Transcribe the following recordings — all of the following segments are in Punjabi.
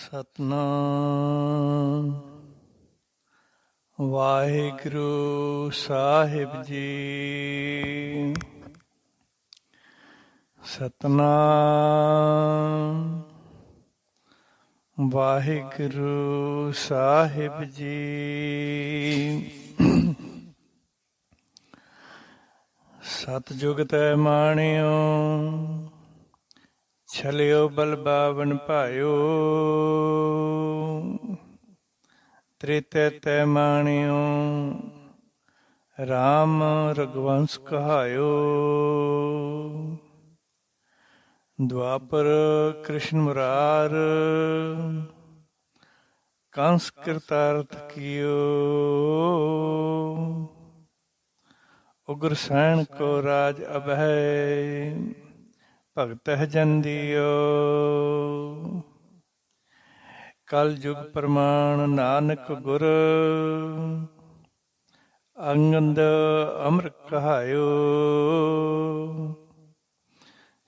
ਸਤਨਾਮ ਵਾਹਿਗੁਰੂ ਸਾਹਿਬ ਜੀ। ਸਤਨਾਮ ਵਾਹਿਗੁਰੂ ਸਾਹਿਬ ਜੀ। ਸਤਿਜੁਗ ਤੈ ਮਾਣਿਓ, ਛਲਿਓ ਬਲ ਬਾਵਨ ਭਾਇਓ। ਤ੍ਰੇਤੈ ਤੈ ਮਾਣਿਓ, ਰਾਮ ਰਘੁਵੰਸ ਕਹਾਇਓ। ਦੁਆਪਰ ਕ੍ਰਿਸ਼ਨ ਮੁਰਾਰ, ਕੰਸ ਕਿਰਤਾਰਥ ਕੀਓ। ਉਗਰ ਸੈਣ ਕੋ ਰਾਜ ਅਭੈ, ਭਗਤਹਿ ਜਨ ਦਿਓ। ਕਲ ਯੁਗ ਪ੍ਰਮਾਣ ਨਾਨਕ ਗੁਰ, ਅੰਗਦ ਅਮਰ ਕਹਾਇਓ।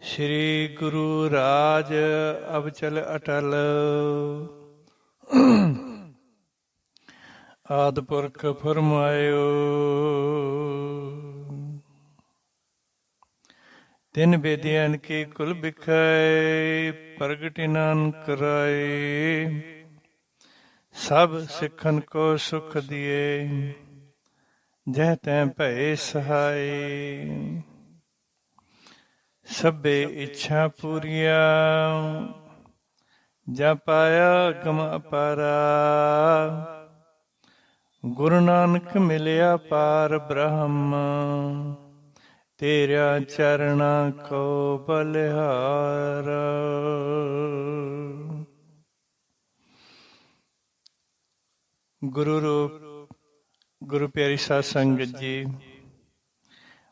ਸ਼੍ਰੀ ਗੁਰੂ ਰਾਜ ਅਬਚਲ ਅਟਲ, ਆਦਿ ਪੁਰਖ ਫਰਮਾਇਓ। ਤਿਨ ਬੇਦਿਆਨ ਕੀ ਕੁਲ ਬਿਖਾਏ, ਪ੍ਰਗਟ ਨਾਨਕ ਰਾਏ। ਸਭ ਸਿੱਖਨ ਕੋ ਸੁਖ ਦਿਏ, ਜਹ ਤੈਂ ਭਏ ਸਹਾਏ। ਸਭੇ ਇੱਛਾ ਪੂਰੀਆ, ਜਾ ਪਾਇਆ ਗਮ ਅਪਾਰਾ। ਗੁਰੂ ਨਾਨਕ ਮਿਲਿਆ ਪਾਰ ਬ੍ਰਹਮ, ਤੇਰਿਆ ਚਰਣਾ ਕੋ ਬਲਿਹਾਰਾ। ਗੁਰੂ ਰੂਪ ਗੁਰੂ ਪਿਆਰੀ ਸਾਧ ਸੰਗਤ ਜੀ,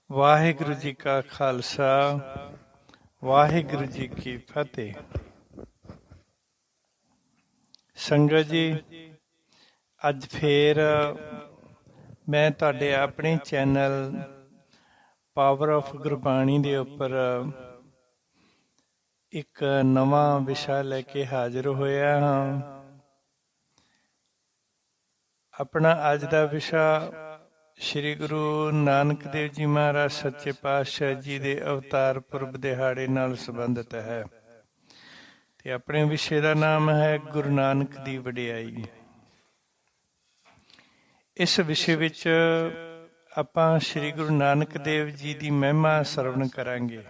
ਵਾਹਿਗੁਰੂ ਜੀ ਕਾ ਖਾਲਸਾ, ਵਾਹਿਗੁਰੂ ਜੀ ਕੀ ਫਤਿਹ। ਸੰਗਤ ਜੀ, ਅੱਜ ਫੇਰ ਮੈਂ ਤੁਹਾਡੇ ਆਪਣੇ ਚੈਨਲ ਪਾਵਰ ਆਫ ਗੁਰਬਾਣੀ ਦੇ ਉੱਪਰ ਇੱਕ ਨਵਾਂ ਵਿਸ਼ਾ ਲੈ ਕੇ ਹਾਜ਼ਰ ਹੋਇਆ ਹਾਂ। ਆਪਣਾ ਅੱਜ ਦਾ ਵਿਸ਼ਾ ਸ਼੍ਰੀ ਗੁਰੂ ਨਾਨਕ ਦੇਵ ਜੀ ਮਹਾਰਾਜ ਸੱਚੇ ਪਾਤਸ਼ਾਹ ਜੀ ਦੇ ਅਵਤਾਰ ਪੁਰਬ ਦਿਹਾੜੇ ਨਾਲ ਸੰਬੰਧਿਤ ਹੈ ਤੇ ਆਪਣੇ ਵਿਸ਼ੇ ਦਾ ਨਾਮ ਹੈ ਗੁਰੂ ਨਾਨਕ ਦੀ ਵਡਿਆਈ। ਇਸ ਵਿਸ਼ੇ ਵਿੱਚ ਆਪਾਂ ਸ਼੍ਰੀ ਗੁਰੂ ਨਾਨਕ ਦੇਵ ਜੀ ਦੀ ਮਹਿਮਾ ਸਰਵਣ ਕਰਾਂਗੇ।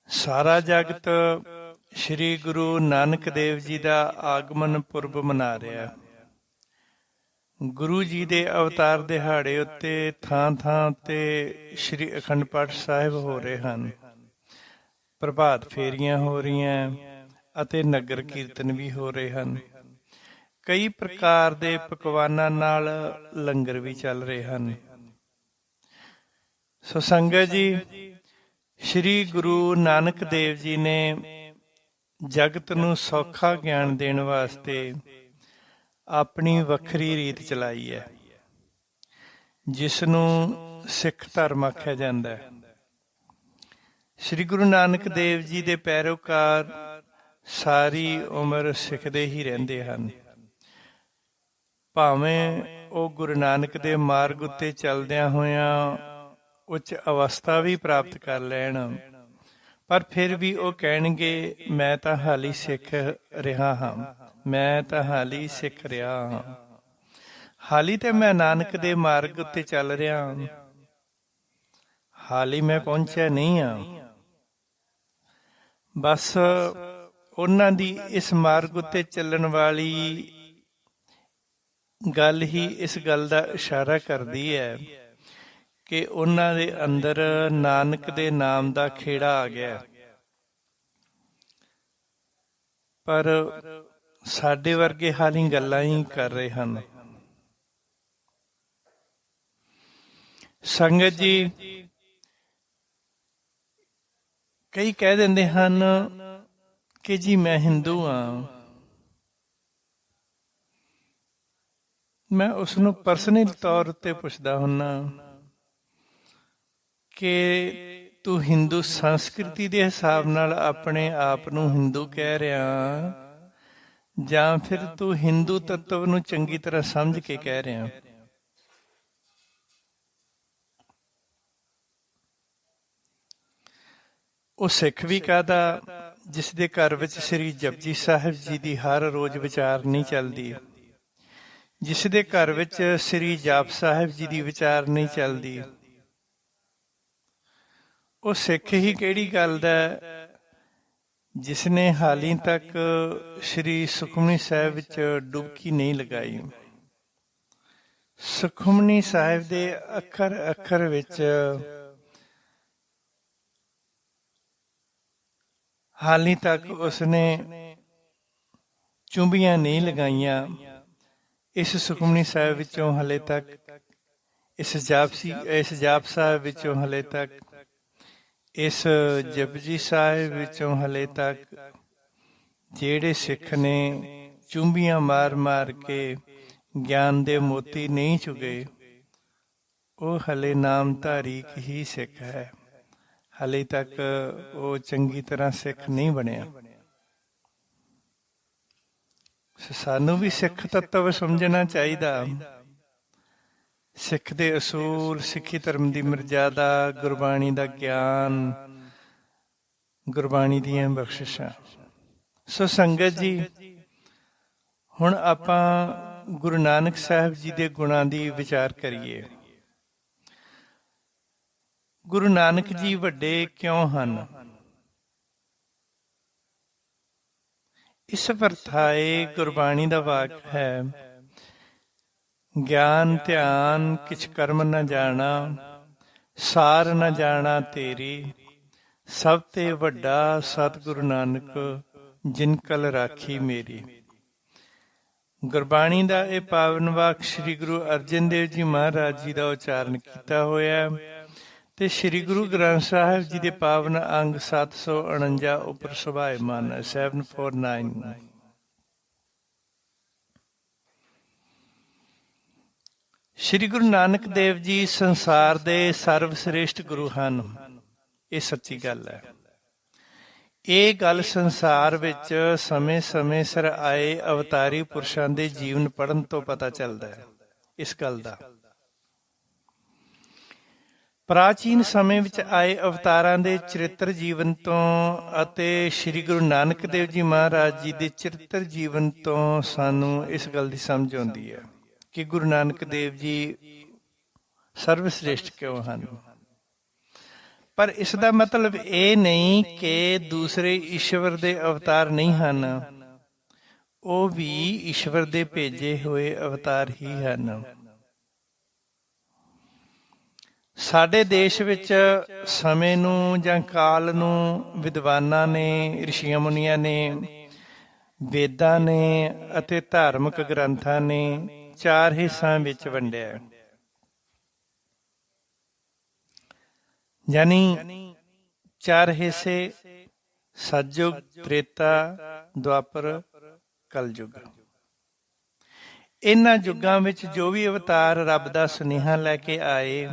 ਸਾਰਾ ਜਗਤ ਸ਼੍ਰੀ ਗੁਰੂ ਨਾਨਕ ਦੇਵ ਜੀ ਦਾ ਆਗਮਨ ਪੁਰਬ ਮਨਾ ਰਿਹਾ। ਗੁਰੂ ਜੀ ਦੇ ਅਵਤਾਰ ਦਿਹਾੜੇ ਉੱਤੇ ਥਾਂ ਥਾਂ ਉੱਤੇ ਸ਼੍ਰੀ ਅਖੰਡ ਪਾਠ ਸਾਹਿਬ ਹੋ ਰਹੇ ਹਨ, ਪ੍ਰਭਾਤ ਫੇਰੀਆਂ ਹੋ ਰਹੀਆਂ ਅਤੇ ਨਗਰ ਕੀਰਤਨ ਵੀ ਹੋ ਰਹੇ ਹਨ। ਕਈ ਪ੍ਰਕਾਰ ਦੇ ਪਕਵਾਨਾਂ ਨਾਲ ਲੰਗਰ ਵੀ ਚੱਲ ਰਹੇ ਹਨ। ਸੋ ਸੰਗਤ ਜੀ, ਸ਼੍ਰੀ ਗੁਰੂ ਨਾਨਕ ਦੇਵ ਜੀ ਨੇ ਜਗਤ ਨੂੰ ਸੌਖਾ ਗਿਆਨ ਦੇਣ ਵਾਸਤੇ ਆਪਣੀ ਵੱਖਰੀ ਰੀਤ ਚਲਾਈ ਹੈ, ਜਿਸ ਨੂੰ ਸਿੱਖ ਧਰਮ ਆਖਿਆ ਜਾਂਦਾ ਹੈ। ਸ਼੍ਰੀ ਗੁਰੂ ਨਾਨਕ ਦੇਵ ਜੀ ਦੇ ਪੈਰੋਕਾਰ ਸਾਰੀ ਉਮਰ ਸਿੱਖਦੇ ਹੀ ਰਹਿੰਦੇ ਹਨ। ਭਾਵੇਂ ਉਹ ਗੁਰੂ ਨਾਨਕ ਦੇ ਮਾਰਗ ਉੱਤੇ ਚੱਲਦਿਆਂ ਹੋਇਆਂ ਉੱਚ ਅਵਸਥਾ ਵੀ ਪ੍ਰਾਪਤ ਕਰ ਲੈਣ, ਪਰ ਫਿਰ ਵੀ ਉਹ ਕਹਿਣਗੇ, ਮੈਂ ਤਾਂ ਹਾਲੀ ਸਿੱਖ ਰਿਹਾ ਹਾਂ, ਮੈਂ ਤਾਂ ਹਾਲੀ ਸਿੱਖ ਰਿਹਾ ਹਾਂ, ਹਾਲੀ ਤੇ ਮੈਂ ਨਾਨਕ ਦੇ ਮਾਰਗ ਉੱਤੇ ਚੱਲ ਰਿਹਾ ਹਾਂ, ਹਾਲੀ ਮੈਂ ਪਹੁੰਚਿਆ ਨਹੀਂ ਹਾਂ। ਬਸ ਉਹਨਾਂ ਦੀ ਇਸ ਮਾਰਗ ਉੱਤੇ ਚੱਲਣ ਵਾਲੀ ਗੱਲ ਹੀ ਇਸ ਗੱਲ ਦਾ ਇਸ਼ਾਰਾ ਕਰਦੀ ਹੈ ਕਿ ਉਹਨਾਂ ਦੇ ਅੰਦਰ ਨਾਨਕ ਦੇ ਨਾਮ ਦਾ ਖੇੜਾ ਆ ਗਿਆ। ਪਰ ਸਾਡੇ ਵਰਗੇ ਹਾਲੀ ਗੱਲਾਂ ਹੀ ਕਰ ਰਹੇ ਹਨ। ਸੰਗਤ ਜੀ, ਕਈ ਕਹਿ ਦਿੰਦੇ ਹਨ ਕਿ ਜੀ ਮੈਂ ਹਿੰਦੂ ਹਾਂ। ਮੈਂ ਉਸਨੂੰ ਪਰਸਨਲ ਤੌਰ ਉੱਤੇ ਪੁੱਛਦਾ ਹੁੰਨਾ ਕਿ ਤੂੰ ਹਿੰਦੂ ਸੰਸਕ੍ਰਿਤੀ ਦੇ ਹਿਸਾਬ ਨਾਲ ਆਪਣੇ ਆਪ ਨੂੰ ਹਿੰਦੂ ਕਹਿ ਰਿਹਾ, ਜਾਂ ਫਿਰ ਤੂੰ ਹਿੰਦੂ ਤੱਤਵ ਨੂੰ ਚੰਗੀ ਤਰ੍ਹਾਂ ਸਮਝ ਕੇ ਕਹਿ ਰਿਹਾ? ਉਹ ਸਿੱਖ ਵੀ ਕਾਹਦਾ ਜਿਸ ਦੇ ਘਰ ਵਿੱਚ ਸ੍ਰੀ ਜਪਜੀ ਸਾਹਿਬ ਜੀ ਦੀ ਹਰ ਰੋਜ਼ ਵਿਚਾਰ ਨਹੀਂ ਚੱਲਦੀ, ਜਿਸ ਦੇ ਘਰ ਵਿੱਚ ਸ੍ਰੀ ਜਾਪ ਸਾਹਿਬ ਜੀ ਦੀ ਵਿਚਾਰ ਨਹੀਂ ਚੱਲਦੀ। ਉਹ ਸਿੱਖ ਹੀ ਕਿਹੜੀ ਗੱਲ ਦਾ ਜਿਸ ਨੇ ਹਾਲੀ ਤੱਕ ਸ੍ਰੀ ਸੁਖਮਨੀ ਸਾਹਿਬ ਵਿੱਚ ਡੁਬਕੀ ਨਹੀਂ ਲਗਾਈ। ਸੁਖਮਨੀ ਸਾਹਿਬ ਦੇ ਅੱਖਰ ਅੱਖਰ ਵਿੱਚ ਹਾਲੀ ਤੱਕ ਉਸਨੇ ਚੁੰਬੀਆਂ ਨਹੀਂ ਲਗਾਈਆਂ। ਇਸ ਸੁਖਮਨੀ ਸਾਹਿਬ ਵਿੱਚੋਂ ਹਲੇ ਤੱਕ, ਇਸ ਜਾਪ ਸਾਹਿਬ ਵਿੱਚੋਂ ਹਲੇ ਤੱਕ, ਇਸ ਜਪਜੀ ਸਾਹਿਬ ਵਿੱਚੋਂ ਹਲੇ ਤੱਕ ਜਿਹੜੇ ਸਿੱਖ ਨੇ ਚੁੰਬੀਆਂ ਮਾਰ ਮਾਰ ਕੇ ਗਿਆਨ ਦੇ ਮੋਤੀ ਨਹੀਂ ਚੁਗੇ, ਉਹ ਹਲੇ ਨਾਮਧਾਰੀ ਹੀ ਸਿੱਖ ਹੈ। ਹਾਲੇ ਤੱਕ ਉਹ ਚੰਗੀ ਤਰ੍ਹਾਂ ਸਿੱਖ ਨਹੀਂ ਬਣਿਆ। ਸਾਨੂੰ ਵੀ ਸਿੱਖ ਤੱਤਵ ਸਮਝਣਾ ਚਾਹੀਦਾ। ਸਿੱਖ ਦੇ ਅਸੂਲ, ਸਿੱਖੀ ਧਰਮ ਦੀ ਮਰਜ਼ਾਦਾ, ਗੁਰਬਾਣੀ ਦਾ ਗਿਆਨ, ਗੁਰਬਾਣੀ ਦੀਆਂ ਬਖਸ਼ਿਸ਼ਾਂ। ਸੋ ਸੰਗਤ ਜੀ, ਹੁਣ ਆਪਾਂ ਗੁਰੂ ਨਾਨਕ ਸਾਹਿਬ ਜੀ ਦੇ ਗੁਣਾਂ ਦੀ ਵਿਚਾਰ ਕਰੀਏ। ਗੁਰੂ ਨਾਨਕ ਜੀ ਵੱਡੇ ਕਿਉਂ ਹਨ? ਇਸ ਵਰਥਾਏ ਗੁਰਬਾਣੀ ਦਾ ਵਾਕ ਹੈ, ਗਿਆਨ ਧਿਆਨ ਕਿਛ ਕਰਮ ਨ ਜਾਣਾ, ਸਾਰ ਨ ਜਾਣਾ ਤੇਰੀ, ਸਭ ਤੇ ਵੱਡਾ ਸਤਿਗੁਰੂ ਨਾਨਕ ਜਿਨ ਕਲ ਰਾਖੀ ਮੇਰੀ। ਗੁਰਬਾਣੀ ਦਾ ਇਹ ਪਾਵਨ ਵਾਕ ਸ੍ਰੀ ਗੁਰੂ ਅਰਜਨ ਦੇਵ ਜੀ ਮਹਾਰਾਜ ਜੀ ਦਾ ਉਚਾਰਨ ਕੀਤਾ ਹੋਇਆ ਤੇ ਸ੍ਰੀ ਗੁਰੂ ਗ੍ਰੰਥ ਸਾਹਿਬ ਜੀ ਦੇ ਪਾਵਨ ਅੰਗ 749 ਉੱਪਰ ਸੁਭਾਇਮਾਨ ਹੈ। 749। ਸ੍ਰੀ ਗੁਰੂ ਨਾਨਕ ਦੇਵ ਜੀ ਸੰਸਾਰ ਦੇ ਸਰਵ ਸ੍ਰੇਸ਼ਟ ਗੁਰੂ ਹਨ। ਇਹ ਸੱਚੀ ਗੱਲ ਹੈ। ਇਹ ਗੱਲ ਸੰਸਾਰ ਵਿੱਚ ਸਮੇਂ ਸਮੇਂ ਸਿਰ ਆਏ ਅਵਤਾਰੀ ਪੁਰਸ਼ਾਂ ਦੇ ਜੀਵਨ ਪੜ੍ਹਨ ਤੋਂ ਪਤਾ ਚੱਲਦਾ ਹੈ। ਇਸ ਗੱਲ ਦਾ ਪ੍ਰਾਚੀਨ ਸਮੇਂ ਵਿੱਚ ਆਏ ਅਵਤਾਰਾਂ ਦੇ ਚਰਿੱਤਰ ਜੀਵਨ ਤੋਂ ਅਤੇ ਸ੍ਰੀ ਗੁਰੂ ਨਾਨਕ ਦੇਵ ਜੀ ਮਹਾਰਾਜ ਜੀ ਦੇ ਚਰਿੱਤਰ ਜੀਵਨ ਤੋਂ ਸਾਨੂੰ ਇਸ ਗੱਲ ਦੀ ਸਮਝ ਆਉਂਦੀ ਹੈ ਕਿ ਗੁਰੂ ਨਾਨਕ ਦੇਵ ਜੀ ਸਰਵਸ੍ਰੇਸ਼ਟ ਕਿਉਂ ਹਨ। ਪਰ ਇਸ ਦਾ ਮਤਲਬ ਇਹ ਨਹੀਂ ਕਿ ਦੂਸਰੇ ਈਸ਼ਵਰ ਦੇ ਅਵਤਾਰ ਨਹੀਂ ਹਨ, ਉਹ ਵੀ ਈਸ਼ਵਰ ਦੇ ਭੇਜੇ ਹੋਏ ਅਵਤਾਰ ਹੀ ਹਨ। ਸਾਡੇ ਦੇਸ਼ ਵਿੱਚ ਸਮੇਂ ਨੂੰ ਜਾਂ ਕਾਲ ਨੂੰ ਵਿਦਵਾਨਾਂ ਨੇ, ਰਿਸ਼ੀਆਂ ਮੁਨੀਆਂ ਨੇ, ਵੇਦਾਂ ਨੇ ਅਤੇ ਧਾਰਮਿਕ ਗ੍ਰੰਥਾਂ ਨੇ 4 ਹਿੱਸਿਆਂ ਵਿੱਚ ਵੰਡਿਆ। ਯਾਨੀ 4 ਹਿੱਸੇ: ਸਤਿਯੁਗ, ਤ੍ਰੇਤਾ, ਦੁਆਪਰ, ਕਲਯੁਗ। ਇਹਨਾਂ ਯੁੱਗਾਂ ਵਿੱਚ ਜੋ ਵੀ ਅਵਤਾਰ ਰੱਬ ਦਾ ਸੁਨੇਹਾ ਲੈ ਕੇ ਆਏ,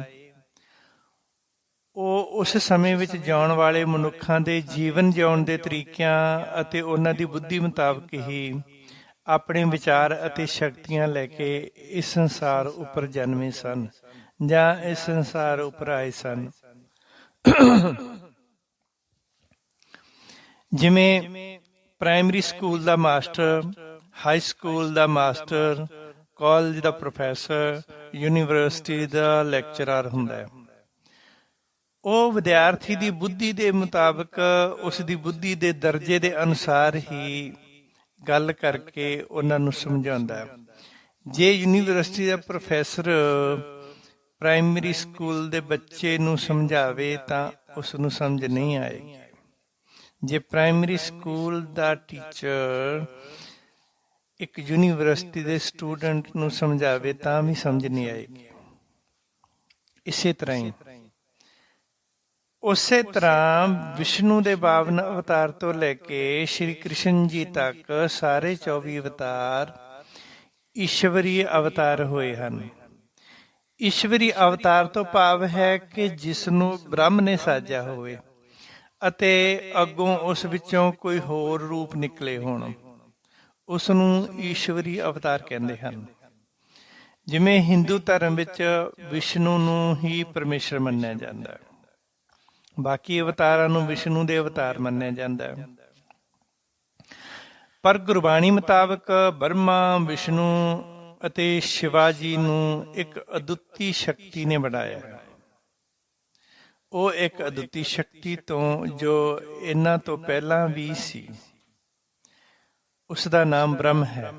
ਉਹ ਉਸ ਸਮੇਂ ਵਿੱਚ ਜਿਉਣ ਵਾਲੇ ਮਨੁੱਖਾਂ ਦੇ ਜੀਵਨ ਜਿਉਣ ਦੇ ਤਰੀਕਿਆਂ ਅਤੇ ਉਹਨਾਂ ਦੀ ਬੁੱਧੀ ਮੁਤਾਬਕ ਹੀ ਆਪਣੇ ਵਿਚਾਰ ਅਤੇ ਸ਼ਕਤੀਆਂ ਲੈ ਕੇ ਇਸ ਸੰਸਾਰ ਉੱਪਰ ਜਨਮੇ ਸਨ ਜਾਂ ਇਸ ਸੰਸਾਰ ਉੱਪਰ ਆਏ ਸਨ। ਜਿਵੇਂ ਪ੍ਰਾਇਮਰੀ ਸਕੂਲ ਦਾ ਮਾਸਟਰ, ਹਾਈ ਸਕੂਲ ਦਾ ਮਾਸਟਰ, ਕਾਲਜ ਦਾ ਪ੍ਰੋਫੈਸਰ, ਯੂਨੀਵਰਸਿਟੀ ਦਾ ਲੈਕਚਰਰ ਹੁੰਦਾ ਹੈ। ਉਹ ਵਿਦਿਆਰਥੀ ਦੀ ਬੁੱਧੀ ਦੇ ਮੁਤਾਬਕ, ਉਸ ਦੀ ਬੁੱਧੀ ਦੇ ਦਰਜੇ ਦੇ ਅਨੁਸਾਰ ਹੀ ਗੱਲ ਕਰਕੇ ਉਹਨਾਂ ਨੂੰ ਸਮਝਾਉਂਦਾ ਹੈ। ਜੇ ਯੂਨੀਵਰਸਿਟੀ ਦਾ ਪ੍ਰੋਫੈਸਰ ਪ੍ਰਾਇਮਰੀ ਸਕੂਲ ਦੇ ਬੱਚੇ ਨੂੰ ਸਮਝਾਵੇ ਤਾਂ ਉਸ ਨੂੰ ਸਮਝ ਨਹੀਂ ਆਏਗੀ। ਜੇ ਪ੍ਰਾਇਮਰੀ ਸਕੂਲ ਦਾ ਟੀਚਰ ਇੱਕ ਯੂਨੀਵਰਸਿਟੀ ਦੇ ਸਟੂਡੈਂਟ ਨੂੰ ਸਮਝਾਵੇ ਤਾਂ ਵੀ ਸਮਝ ਨਹੀਂ ਆਏਗੀ। ਇਸੇ ਤਰ੍ਹਾਂ ਹੀ ਉਸੇ ਤਰ੍ਹਾਂ ਵਿਸ਼ਨੂੰ ਦੇ 52 ਅਵਤਾਰ ਤੋਂ ਲੈ ਕੇ ਸ਼੍ਰੀ ਕ੍ਰਿਸ਼ਨ ਜੀ ਤੱਕ ਸਾਰੇ 24 ਅਵਤਾਰ ਈਸ਼ਵਰੀ ਅਵਤਾਰ ਹੋਏ ਹਨ। ਈਸ਼ਵਰੀ ਅਵਤਾਰ ਤੋਂ ਭਾਵ ਹੈ ਕਿ ਜਿਸ ਨੂੰ ਬ੍ਰਹਮ ਨੇ ਸਾਜਿਆ ਹੋਵੇ ਅਤੇ ਅੱਗੋਂ ਉਸ ਵਿੱਚੋਂ ਕੋਈ ਹੋਰ ਰੂਪ ਨਿਕਲੇ ਹੋਣ, ਉਸ ਨੂੰ ਈਸ਼ਵਰੀ ਅਵਤਾਰ ਕਹਿੰਦੇ ਹਨ। ਜਿਵੇਂ ਹਿੰਦੂ ਧਰਮ ਵਿੱਚ ਵਿਸ਼ਨੂੰ ਨੂੰ ਹੀ ਪਰਮੇਸ਼ਰ ਮੰਨਿਆ ਜਾਂਦਾ ਹੈ, ਬਾਕੀ ਅਵਤਾਰਾਂ ਨੂੰ ਵਿਸ਼ਨੂੰ ਦੇ ਅਵਤਾਰ ਮੰਨਿਆ ਜਾਂਦਾ ਹੈ। ਪਰ ਗੁਰਬਾਣੀ ਮੁਤਾਬਕ ਬ੍ਰਹਮਾ, ਵਿਸ਼ਨੂੰ ਅਤੇ ਸ਼ਿਵਾ ਜੀ ਨੂੰ ਇੱਕ ਅਦੁੱਤੀ ਸ਼ਕਤੀ ਨੇ ਬਣਾਇਆ ਹੈ। ਉਹ ਇੱਕ ਅਦੁੱਤੀ ਸ਼ਕਤੀ ਤੋਂ ਜੋ ਇਹਨਾਂ ਤੋਂ ਪਹਿਲਾਂ ਵੀ ਸੀ, ਉਸ ਦਾ ਨਾਮ ਬ੍ਰਹਮ ਹੈ।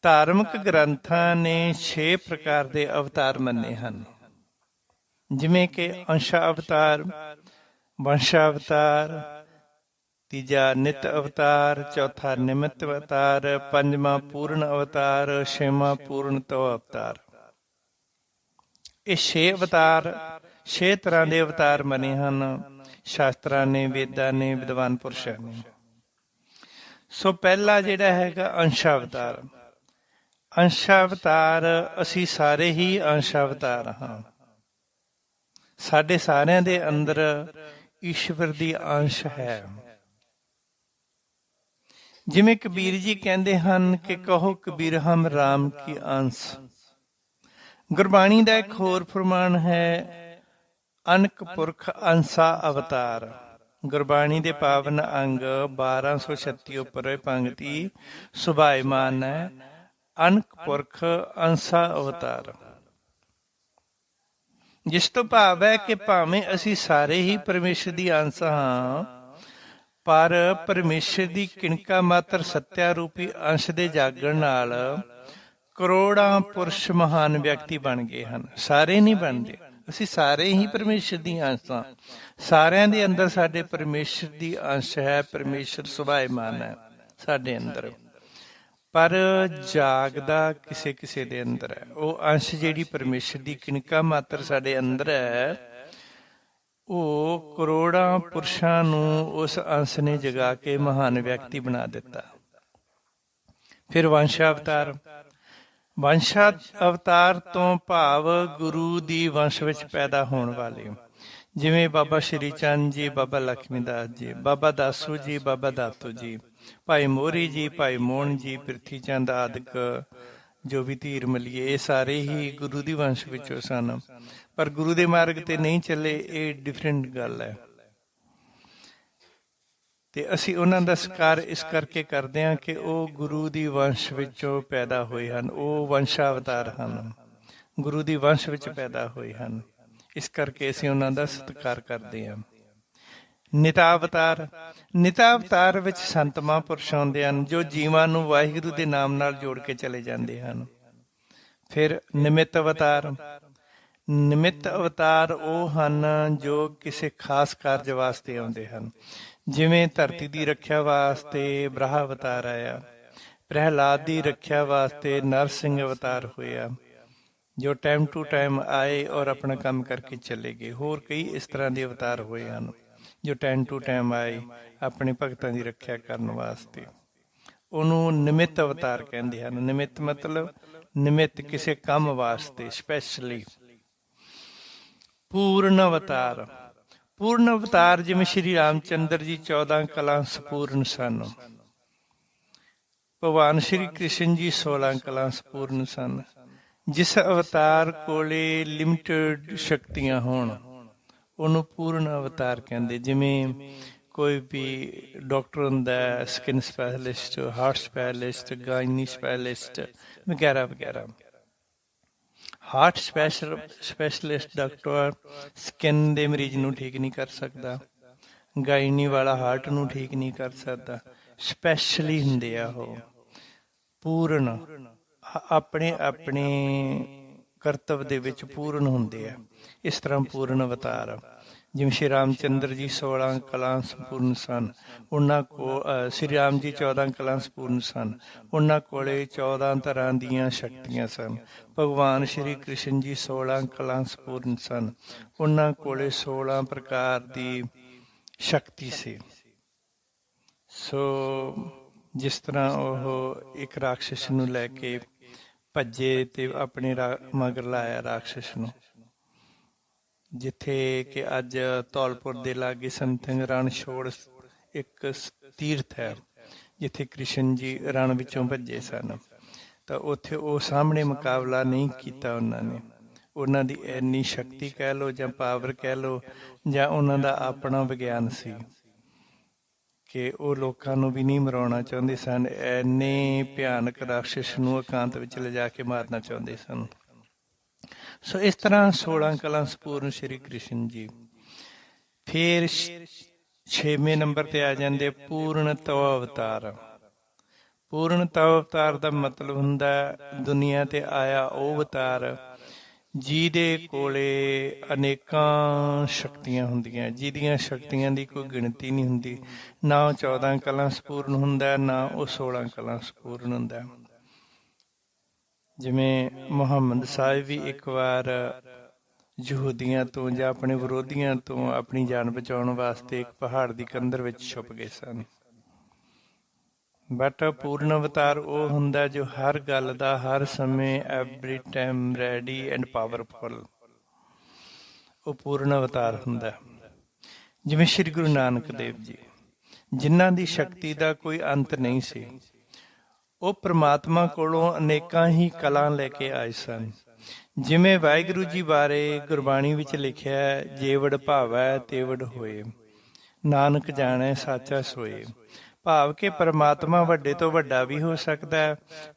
ਧਾਰਮਿਕ ਗ੍ਰੰਥਾਂ ਨੇ 6 ਪ੍ਰਕਾਰ ਦੇ ਅਵਤਾਰ ਮੰਨੇ ਹਨ, ਜਿਵੇਂ ਕਿ ਅੰਸ਼ ਅਵਤਾਰ, ਵੰਸ਼ ਅਵਤਾਰ, ਤੀਜਾ ਨਿਤ ਅਵਤਾਰ, ਚੌਥਾ ਨਿਮਿਤ ਅਵਤਾਰ, ਪੰਜਵਾਂ ਪੂਰਨ ਅਵਤਾਰ, ਛੇਵਾਂ ਪੂਰਨ ਤੋ ਅਵਤਾਰ। ਇਹ 6 ਅਵਤਾਰ 6 ਤਰ੍ਹਾਂ ਦੇ ਅਵਤਾਰ ਮੰਨੇ ਹਨ ਸ਼ਾਸਤਰਾਂ ਨੇ, ਵੇਦਾਂ ਨੇ, ਵਿਦਵਾਨ ਪੁਰਸ਼ਾਂ ਨੇ। ਸੋ ਪਹਿਲਾ ਜਿਹੜਾ ਹੈਗਾ ਅੰਸ਼ ਅਵਤਾਰ। ਅੰਸ਼ ਅਵਤਾਰ ਅਸੀਂ ਸਾਰੇ ਹੀ ਅੰਸ਼ ਅਵਤਾਰ ਹਾਂ। ਸਾਡੇ ਸਾਰਿਆਂ ਦੇ ਅੰਦਰ ਈਸ਼ਵਰ ਦੀ ਅੰਸ਼ ਹੈ। ਜਿਵੇਂ ਕਬੀਰ ਜੀ ਕਹਿੰਦੇ ਹਨ ਕਿ ਕਹੋ ਕਬੀਰ ਹਮ ਰਾਮ ਕੀ ਅੰਸ਼। ਗੁਰਬਾਣੀ ਦਾ ਇੱਕ ਹੋਰ ਫਰਮਾਨ ਹੈ ਅਨਕ ਪੁਰਖ ਅੰਸਾ ਅਵਤਾਰ। ਗੁਰਬਾਣੀ ਦੇ ਪਾਵਨ ਅੰਗ 1236 ਉੱਪਰ ਪੰਕਤੀ ਸੁਭਾਇਮਾਨ ਹੈ ਅਨਕ ਪੁਰਖ ਅੰਸਾ ਅਵਤਾਰ, ਜਿਸ ਤੋਂ ਭਾਵ ਹੈ ਕਿ ਭਾਵੇਂ ਅਸੀਂ ਸਾਰੇ ਹੀ ਪਰਮੇਸ਼ਰ ਦੀ ਅੰਸ਼ ਹਾਂ, ਪਰ ਪਰਮੇਸ਼ਰ ਦੀ ਕਿਣਕਾ ਮਾਤਰ ਸੱਤਿਆ ਰੂਪੀ ਅੰਸ਼ ਦੇ ਜਾਗਣ ਨਾਲ ਕਰੋੜਾਂ ਪੁਰਸ਼ ਮਹਾਨ ਵਿਅਕਤੀ ਬਣ ਗਏ ਹਨ। ਸਾਰੇ ਨਹੀਂ ਬਣਦੇ, ਅਸੀਂ ਸਾਰੇ ਹੀ ਪਰਮੇਸ਼ਰ ਦੀ ਅੰਸ਼ ਹਾਂ। ਸਾਰਿਆਂ ਦੇ ਅੰਦਰ ਸਾਡੇ ਪਰਮੇਸ਼ਰ ਦੀ ਅੰਸ਼ ਹੈ, ਪਰਮੇਸ਼ਰ ਸੁਭਾਇਮਾਨ ਹੈ ਸਾਡੇ ਅੰਦਰ, ਪਰ ਜਾਗਦਾ ਕਿਸੇ ਕਿਸੇ ਦੇ ਅੰਦਰ ਹੈ। ਉਹ ਅੰਸ਼ ਜਿਹੜੀ ਪਰਮੇਸ਼ਰ ਦੀ ਕਿਣਕਾ ਮਾਤਰ ਸਾਡੇ ਅੰਦਰ ਹੈ, ਉਹ ਕਰੋੜਾਂ ਪੁਰਸ਼ਾਂ ਨੂੰ ਉਸ ਅੰਸ਼ ਨੇ ਜਗਾ ਕੇ ਮਹਾਨ ਵਿਅਕਤੀ ਬਣਾ ਦਿੱਤਾ। ਫਿਰ ਵੰਸ਼ ਅਵਤਾਰ। ਵੰਸ਼ ਅਵਤਾਰ ਤੋਂ ਭਾਵ ਗੁਰੂ ਦੀ ਵੰਸ਼ ਵਿੱਚ ਪੈਦਾ ਹੋਣ ਵਾਲੇ, ਜਿਵੇਂ ਬਾਬਾ ਸ਼੍ਰੀ ਚੰਦ ਜੀ, ਬਾਬਾ ਲਖਮੀ ਦਾਸ ਜੀ, ਬਾਬਾ ਦਾਸੂ ਜੀ, ਬਾਬਾ ਦਾਤੂ ਜੀ, ਭਾਈ ਮੋਹਰੀ ਜੀ, ਭਾਈ ਮੋਹਨ ਜੀ, ਪ੍ਰਿਥੀ ਚੰਦ ਆਦਿਕ ਜੋ ਵੀ ਧੀਰ ਮਲੀਏ, ਇਹ ਸਾਰੇ ਹੀ ਗੁਰੂ ਦੀ ਵੰਸ਼ ਵਿੱਚੋਂ ਸਨ, ਪਰ ਗੁਰੂ ਦੇ ਮਾਰਗ ਤੇ ਨਹੀਂ ਚੱਲੇ। ਇਹ ਡਿਫਰੈਂਟ ਗੱਲ ਹੈ ਤੇ ਅਸੀਂ ਉਹਨਾਂ ਦਾ ਸਤਿਕਾਰ ਇਸ ਕਰਕੇ ਕਰਦੇ ਹਾਂ ਕਿ ਉਹ ਗੁਰੂ ਦੀ ਵੰਸ਼ ਵਿੱਚੋਂ ਪੈਦਾ ਹੋਏ ਹਨ। ਉਹ ਵੰਸ਼ਾ ਅਵਤਾਰ ਹਨ, ਗੁਰੂ ਦੀ ਵੰਸ਼ ਵਿੱਚ ਪੈਦਾ ਹੋਏ ਹਨ, ਇਸ ਕਰਕੇ ਅਸੀਂ ਉਹਨਾਂ ਦਾ ਸਤਿਕਾਰ ਕਰਦੇ ਹਾਂ। ਨਿਤਾ ਅਵਤਾਰ। ਨਿਤਾ ਅਵਤਾਰ ਵਿੱਚ ਸੰਤ ਮਹਾਂਪੁਰਸ਼ ਆਉਂਦੇ ਹਨ ਜੋ ਜੀਵਾਂ ਨੂੰ ਵਾਹਿਗੁਰੂ ਦੇ ਨਾਮ ਨਾਲ ਜੋੜ ਕੇ ਚਲੇ ਜਾਂਦੇ ਹਨ। ਫਿਰ ਨਿਮਿਤ ਅਵਤਾਰ। ਨਿਮਿਤ ਅਵਤਾਰ ਉਹ ਹਨ ਜੋ ਕਿਸੇ ਖਾਸ ਕਾਰਜ ਵਾਸਤੇ ਆਉਂਦੇ ਹਨ, ਜਿਵੇਂ ਧਰਤੀ ਦੀ ਰੱਖਿਆ ਵਾਸਤੇ ਬ੍ਰਹਾ ਅਵਤਾਰ ਆਇਆ, ਪ੍ਰਹਿਲਾਦ ਦੀ ਰੱਖਿਆ ਵਾਸਤੇ ਨਰਸਿੰਘ ਅਵਤਾਰ ਹੋਇਆ, ਜੋ ਟਾਈਮ ਟੂ ਟਾਈਮ ਆਏ ਔਰ ਆਪਣਾ ਕੰਮ ਕਰਕੇ ਚਲੇ ਗਏ। ਹੋਰ ਕਈ ਇਸ ਤਰ੍ਹਾਂ ਦੇ ਅਵਤਾਰ ਹੋਏ ਹਨ ਜੋ ਟਾਈਮ ਟੂ ਟਾਈਮ ਆਏ ਆਪਣੇ ਭਗਤਾਂ ਦੀ ਰੱਖਿਆ ਕਰਨ ਵਾਸਤੇ। ਉਹਨੂੰ ਨਿਮਿਤ ਅਵਤਾਰ ਕਹਿੰਦੇ ਹਨ। ਨਿਮਿਤ ਮਤਲਬ ਨਿਮਿਤ ਕਿਸੇ ਕੰਮ ਵਾਸਤੇ, ਸਪੈਸ਼ਲੀ। ਪੂਰਨ ਅਵਤਾਰ। ਪੂਰਨ ਅਵਤਾਰ ਜਿਵੇਂ ਸ਼੍ਰੀ ਰਾਮ ਚੰਦਰ ਜੀ 14 ਕਲਾਂ ਸੰਪੂਰਨ ਸਨ, ਭਗਵਾਨ ਸ਼੍ਰੀ ਕ੍ਰਿਸ਼ਨ ਜੀ 16 ਕਲਾਂ ਸੰਪੂਰਨ ਸਨ। ਜਿਸ ਅਵਤਾਰ ਕੋਲੇ ਲਿਮਿਟਡ ਸ਼ਕਤੀਆਂ ਹੋਣ ਉਹਨੂੰ ਪੂਰਨ ਅਵਤਾਰ ਕਹਿੰਦੇ। ਜਿਵੇਂ ਕੋਈ ਵੀ ਡਾਕਟਰ ਹੁੰਦਾ, skin specialist, heart specialist, gynae specialist ਵਗੈਰਾ ਵਗੈਰਾ। ਹਾਰਟ ਸਪੈਸ਼ਲਿਸਟ ਡਾਕਟਰ ਸਕਿਨ ਦੇ ਮਰੀਜ਼ ਨੂੰ ਠੀਕ ਨਹੀਂ ਕਰ ਸਕਦਾ, ਗਾਇਨੀ ਵਾਲਾ ਹਾਰਟ ਨੂੰ ਠੀਕ ਨਹੀਂ ਕਰ ਸਕਦਾ। ਸਪੈਸ਼ਲੀ ਹੁੰਦੇ ਆ ਉਹ, ਪੂਰਨ, ਆਪਣੇ ਆਪਣੇ ਕਰਤਵ ਦੇ ਵਿੱਚ ਪੂਰਨ ਹੁੰਦੇ ਆ। ਇਸ ਤਰ੍ਹਾਂ ਪੂਰਨ ਅਵਤਾਰ। ਜਿਵੇਂ ਸ਼੍ਰੀ ਰਾਮ ਚੰਦਰ ਜੀ 16 ਕਲਾਂ ਸੰਪੂਰਨ ਸਨ, ਉਹਨਾਂ ਕੋਲ ਸ਼੍ਰੀ ਰਾਮ ਜੀ 14 ਕਲਾਂ ਸੰਪੂਰਨ ਸਨ, ਉਹਨਾਂ ਕੋਲੇ 14 ਤਰ੍ਹਾਂ ਦੀਆਂ ਸ਼ਕਤੀਆਂ ਸਨ। ਭਗਵਾਨ ਸ਼੍ਰੀ ਕ੍ਰਿਸ਼ਨ ਜੀ 16 ਕਲਾਂ ਸੰਪੂਰਨ ਸਨ, ਉਹਨਾਂ ਕੋਲੇ 16 ਪ੍ਰਕਾਰ ਦੀ ਸ਼ਕਤੀ ਸੀ। ਸੋ ਜਿਸ ਤਰ੍ਹਾਂ ਉਹ ਇੱਕ ਰਾਖਸ਼ ਨੂੰ ਲੈ ਕੇ ਭੱਜੇ ਤੇ ਆਪਣੇ ਮਗਰ ਲਾਇਆ ਰਾਖਸ਼ ਨੂੰ। ਜਿੱਥੇ ਕਿ ਅੱਜ ਧੌਲਪੁਰ ਦੇ ਲਾਗੇ ਸਮਥਿੰਗ ਰਣਛੋੜ ਇੱਕ ਤੀਰਥ ਹੈ, ਜਿੱਥੇ ਕ੍ਰਿਸ਼ਨ ਜੀ ਰਣ ਵਿੱਚੋਂ ਭੱਜੇ ਸਨ, ਤਾਂ ਉੱਥੇ ਉਹ ਸਾਹਮਣੇ ਮੁਕਾਬਲਾ ਨਹੀਂ ਕੀਤਾ ਉਹਨਾਂ ਨੇ। ਉਹਨਾਂ ਦੀ ਇੰਨੀ ਸ਼ਕਤੀ ਕਹਿ ਲਓ ਜਾਂ ਪਾਵਰ ਕਹਿ ਲਓ ਜਾਂ ਉਹਨਾਂ ਦਾ ਆਪਣਾ ਵਿਗਿਆਨ ਸੀ ਕਿ ਉਹ ਲੋਕਾਂ ਨੂੰ ਵੀ ਨਹੀਂ ਮਰਾਉਣਾ ਚਾਹੁੰਦੇ ਸਨ। ਇੰਨੇ ਭਿਆਨਕ ਰਾਖਸ਼ ਨੂੰ ਇਕਾਂਤ ਵਿੱਚ ਲਿਜਾ ਕੇ ਮਾਰਨਾ ਚਾਹੁੰਦੇ ਸਨ। ਸੋ ਇਸ ਤਰ੍ਹਾਂ 16 ਕਲਾਂ ਸੰਪੂਰਨ ਸ਼੍ਰੀ ਕ੍ਰਿਸ਼ਨ ਜੀ। ਫਿਰ 6ਵੇਂ ਨੰਬਰ ਤੇ ਆ ਜਾਂਦੇ ਪੂਰਨ ਤਵ ਅਵਤਾਰ। ਪੂਰਨ ਤਵ ਅਵਤਾਰ ਦਾ ਮਤਲਬ ਹੁੰਦਾ ਦੁਨੀਆ ਤੇ ਆਇਆ ਉਹ ਅਵਤਾਰ ਜਿਹਦੇ ਕੋਲੇ ਅਨੇਕਾਂ ਸ਼ਕਤੀਆਂ ਹੁੰਦੀਆਂ, ਜਿਹਦੀਆਂ ਸ਼ਕਤੀਆਂ ਦੀ ਕੋਈ ਗਿਣਤੀ ਨਹੀਂ ਹੁੰਦੀ। ਨਾ ਉਹ 14 ਕਲਾਂ ਸੰਪੂਰਨ ਹੁੰਦਾ, ਨਾ ਉਹ 16 ਕਲਾਂ ਸੰਪੂਰਨ ਹੁੰਦਾ। ਜਿਵੇਂ ਮੁਹੰਮਦ ਸਾਹਿਬ ਵੀ ਇੱਕ ਵਾਰ ਯਹੂਦੀਆਂ ਤੋਂ ਜਾਂ ਆਪਣੇ ਵਿਰੋਧੀਆਂ ਤੋਂ ਆਪਣੀ ਜਾਨ ਬਚਾਉਣ ਵਾਸਤੇ ਇੱਕ ਪਹਾੜ ਦੀ ਕੰਧਰ ਵਿੱਚ ਛੁਪ ਗਏ ਸਨ। ਬਟ ਪੂਰਨ ਅਵਤਾਰ ਉਹ ਹੁੰਦਾ ਜੋ ਹਰ ਗੱਲ ਦਾ ਹਰ ਸਮੇਂ every time ready and powerful, ਉਹ ਪੂਰਨ ਅਵਤਾਰ ਹੁੰਦਾ। ਜਿਵੇਂ ਸ਼੍ਰੀ ਗੁਰੂ ਨਾਨਕ ਦੇਵ ਜੀ, ਜਿਨ੍ਹਾਂ ਦੀ ਸ਼ਕਤੀ ਦਾ ਕੋਈ ਅੰਤ ਨਹੀਂ ਸੀ। ਉਹ ਪ੍ਰਮਾਤਮਾ ਕੋਲੋਂ ਅਨੇਕਾਂ ਹੀ ਕਲਾਂ ਲੈ ਕੇ ਆਏ ਸਨ। ਜਿਵੇਂ ਵਾਹਿਗੁਰੂ ਜੀ ਬਾਰੇ ਗੁਰਬਾਣੀ ਵਿੱਚ ਲਿਖਿਆ, ਜੇਵੜ ਭਾਵੈ ਤੇਵੜ ਹੋਏ, ਨਾਨਕ ਜਾਣੈ ਸਾਚਾ ਸੋਏ। ਭਾਵ ਕਿ ਪਰਮਾਤਮਾ ਵੱਡੇ ਤੋਂ ਵੱਡਾ ਵੀ ਹੋ ਸਕਦਾ ਹੈ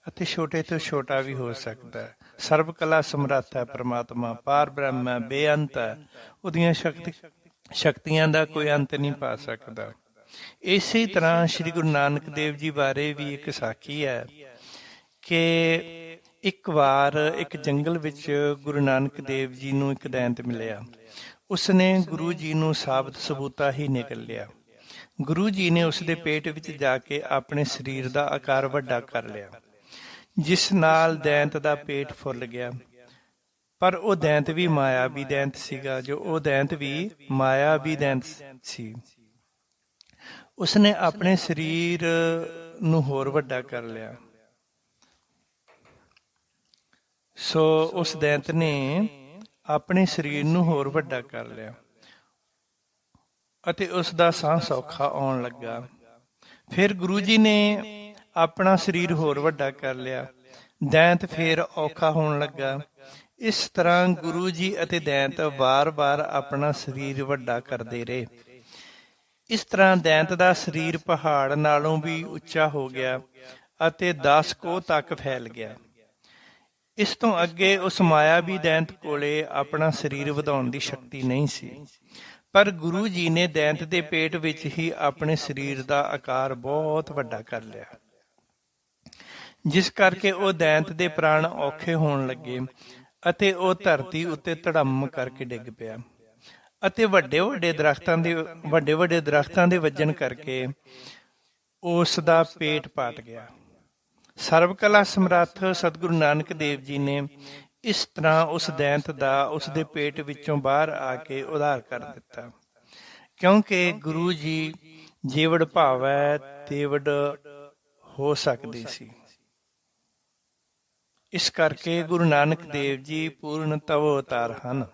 ਅਤੇ ਛੋਟੇ ਤੋਂ ਛੋਟਾ ਵੀ ਹੋ ਸਕਦਾ ਹੈ। ਸਰਬ ਕਲਾ ਸਮਰੱਥ ਹੈ ਪਰਮਾਤਮਾ, ਪਾਰ ਬ੍ਰਹਮ ਹੈ, ਬੇਅੰਤ ਹੈ। ਉਹਦੀਆਂ ਸ਼ਕਤੀਆਂ ਦਾ ਕੋਈ ਅੰਤ ਨਹੀਂ ਪਾ ਸਕਦਾ। ਇਸੇ ਤਰ੍ਹਾਂ ਸ਼੍ਰੀ ਗੁਰੂ ਨਾਨਕ ਦੇਵ ਜੀ ਬਾਰੇ ਵੀ ਇੱਕ ਸਾਖੀ ਹੈ ਕਿ ਇੱਕ ਵਾਰ ਇੱਕ ਜੰਗਲ ਵਿੱਚ ਗੁਰੂ ਨਾਨਕ ਦੇਵ ਜੀ ਨੂੰ ਇੱਕ ਦੈਂਤ ਮਿਲਿਆ। ਉਸਨੇ ਗੁਰੂ ਜੀ ਨੂੰ ਸਾਬਤ ਸਬੂਤਾ ਹੀ ਨਿਕਲ ਲਿਆ। ਗੁਰੂ ਜੀ ਨੇ ਉਸਦੇ ਪੇਟ ਵਿੱਚ ਜਾ ਕੇ ਆਪਣੇ ਸਰੀਰ ਦਾ ਆਕਾਰ ਵੱਡਾ ਕਰ ਲਿਆ, ਜਿਸ ਨਾਲ ਦੈਂਤ ਦਾ ਪੇਟ ਫੁੱਲ ਗਿਆ। ਪਰ ਉਹ ਦੈਂਤ ਵੀ ਮਾਇਆਵੀ ਦੈਂਤ ਸੀਗਾ, ਉਹ ਦੈਂਤ ਵੀ ਮਾਇਆਵੀ ਦੈਂਤ ਸੀ। ਉਸਨੇ ਆਪਣੇ ਸਰੀਰ ਨੂੰ ਹੋਰ ਵੱਡਾ ਕਰ ਲਿਆ। ਸੋ ਉਸ ਦੈਂਤ ਨੇ ਆਪਣੇ ਸਰੀਰ ਨੂੰ ਹੋਰ ਵੱਡਾ ਕਰ ਲਿਆ ਅਤੇ ਉਸ ਦਾ ਸਾਹ ਸੌਖਾ ਆਉਣ ਲੱਗਾ। ਫਿਰ ਗੁਰੂ ਜੀ ਨੇ ਆਪਣਾ ਸਰੀਰ ਹੋਰ ਵੱਡਾ ਕਰ ਲਿਆ, ਦੈਂਤ ਫਿਰ ਔਖਾ ਹੋਣ ਲੱਗਾ। ਇਸ ਤਰ੍ਹਾਂ ਗੁਰੂ ਜੀ ਅਤੇ ਦੈਂਤ ਵਾਰ-ਵਾਰ ਆਪਣਾ ਸਰੀਰ ਵੱਡਾ ਕਰਦੇ ਰਹੇ। ਇਸ ਤਰ੍ਹਾਂ ਦੈਂਤ ਦਾ ਸਰੀਰ ਪਹਾੜ ਨਾਲੋਂ ਵੀ ਉੱਚਾ ਹੋ ਗਿਆ ਅਤੇ 10 ਕੋਹ ਤੱਕ ਫੈਲ ਗਿਆ। ਇਸ ਤੋਂ ਅੱਗੇ ਉਸ ਮਾਇਆਵੀ ਦੈਂਤ ਕੋਲੇ ਆਪਣਾ ਸਰੀਰ ਵਧਾਉਣ ਦੀ ਸ਼ਕਤੀ ਨਹੀਂ ਸੀ। ਪਰ ਗੁਰੂ ਜੀ ਨੇ ਦੈਂਤ ਦੇ ਪੇਟ ਵਿੱਚ ਹੀ ਆਪਣੇ ਸਰੀਰ ਦਾ ਆਕਾਰ ਬਹੁਤ ਵੱਡਾ ਕਰ ਲਿਆ, ਜਿਸ ਕਰਕੇ ਉਹ ਦੈਂਤ ਦੇ ਪ੍ਰਾਣ ਔਖੇ ਹੋਣ ਲੱਗੇ ਅਤੇ ਉਹ ਧਰਤੀ ਉੱਤੇ ਧੜਮ ਕਰਕੇ ਡਿੱਗ ਪਿਆ ਅਤੇ ਵੱਡੇ ਵੱਡੇ ਦਰਖਤਾਂ ਦੇ ਵੱਜਣ ਕਰਕੇ ਉਸ ਦਾ ਪੇਟ ਪਾਟ ਗਿਆ। ਸਰਬ ਕਲਾ ਸਮਰੱਥ ਸਤਿਗੁਰੂ ਨਾਨਕ ਦੇਵ ਜੀ ਨੇ ਇਸ ਤਰ੍ਹਾਂ ਉਸ ਦੈਂਤ ਦਾ ਉਸਦੇ ਪੇਟ ਵਿੱਚੋਂ ਬਾਹਰ ਆ ਕੇ ਉਧਾਰ ਕਰ ਦਿੱਤਾ, ਕਿਉਂਕਿ ਗੁਰੂ ਜੀ ਜੇਵੜ ਭਾਵੈ ਤੇਵੜ ਹੋ ਸਕਦੇ ਸੀ। ਇਸ ਕਰਕੇ ਗੁਰੂ ਨਾਨਕ ਦੇਵ ਜੀ ਪੂਰਨ ਤਵ ਅਵਤਾਰ ਹਨ।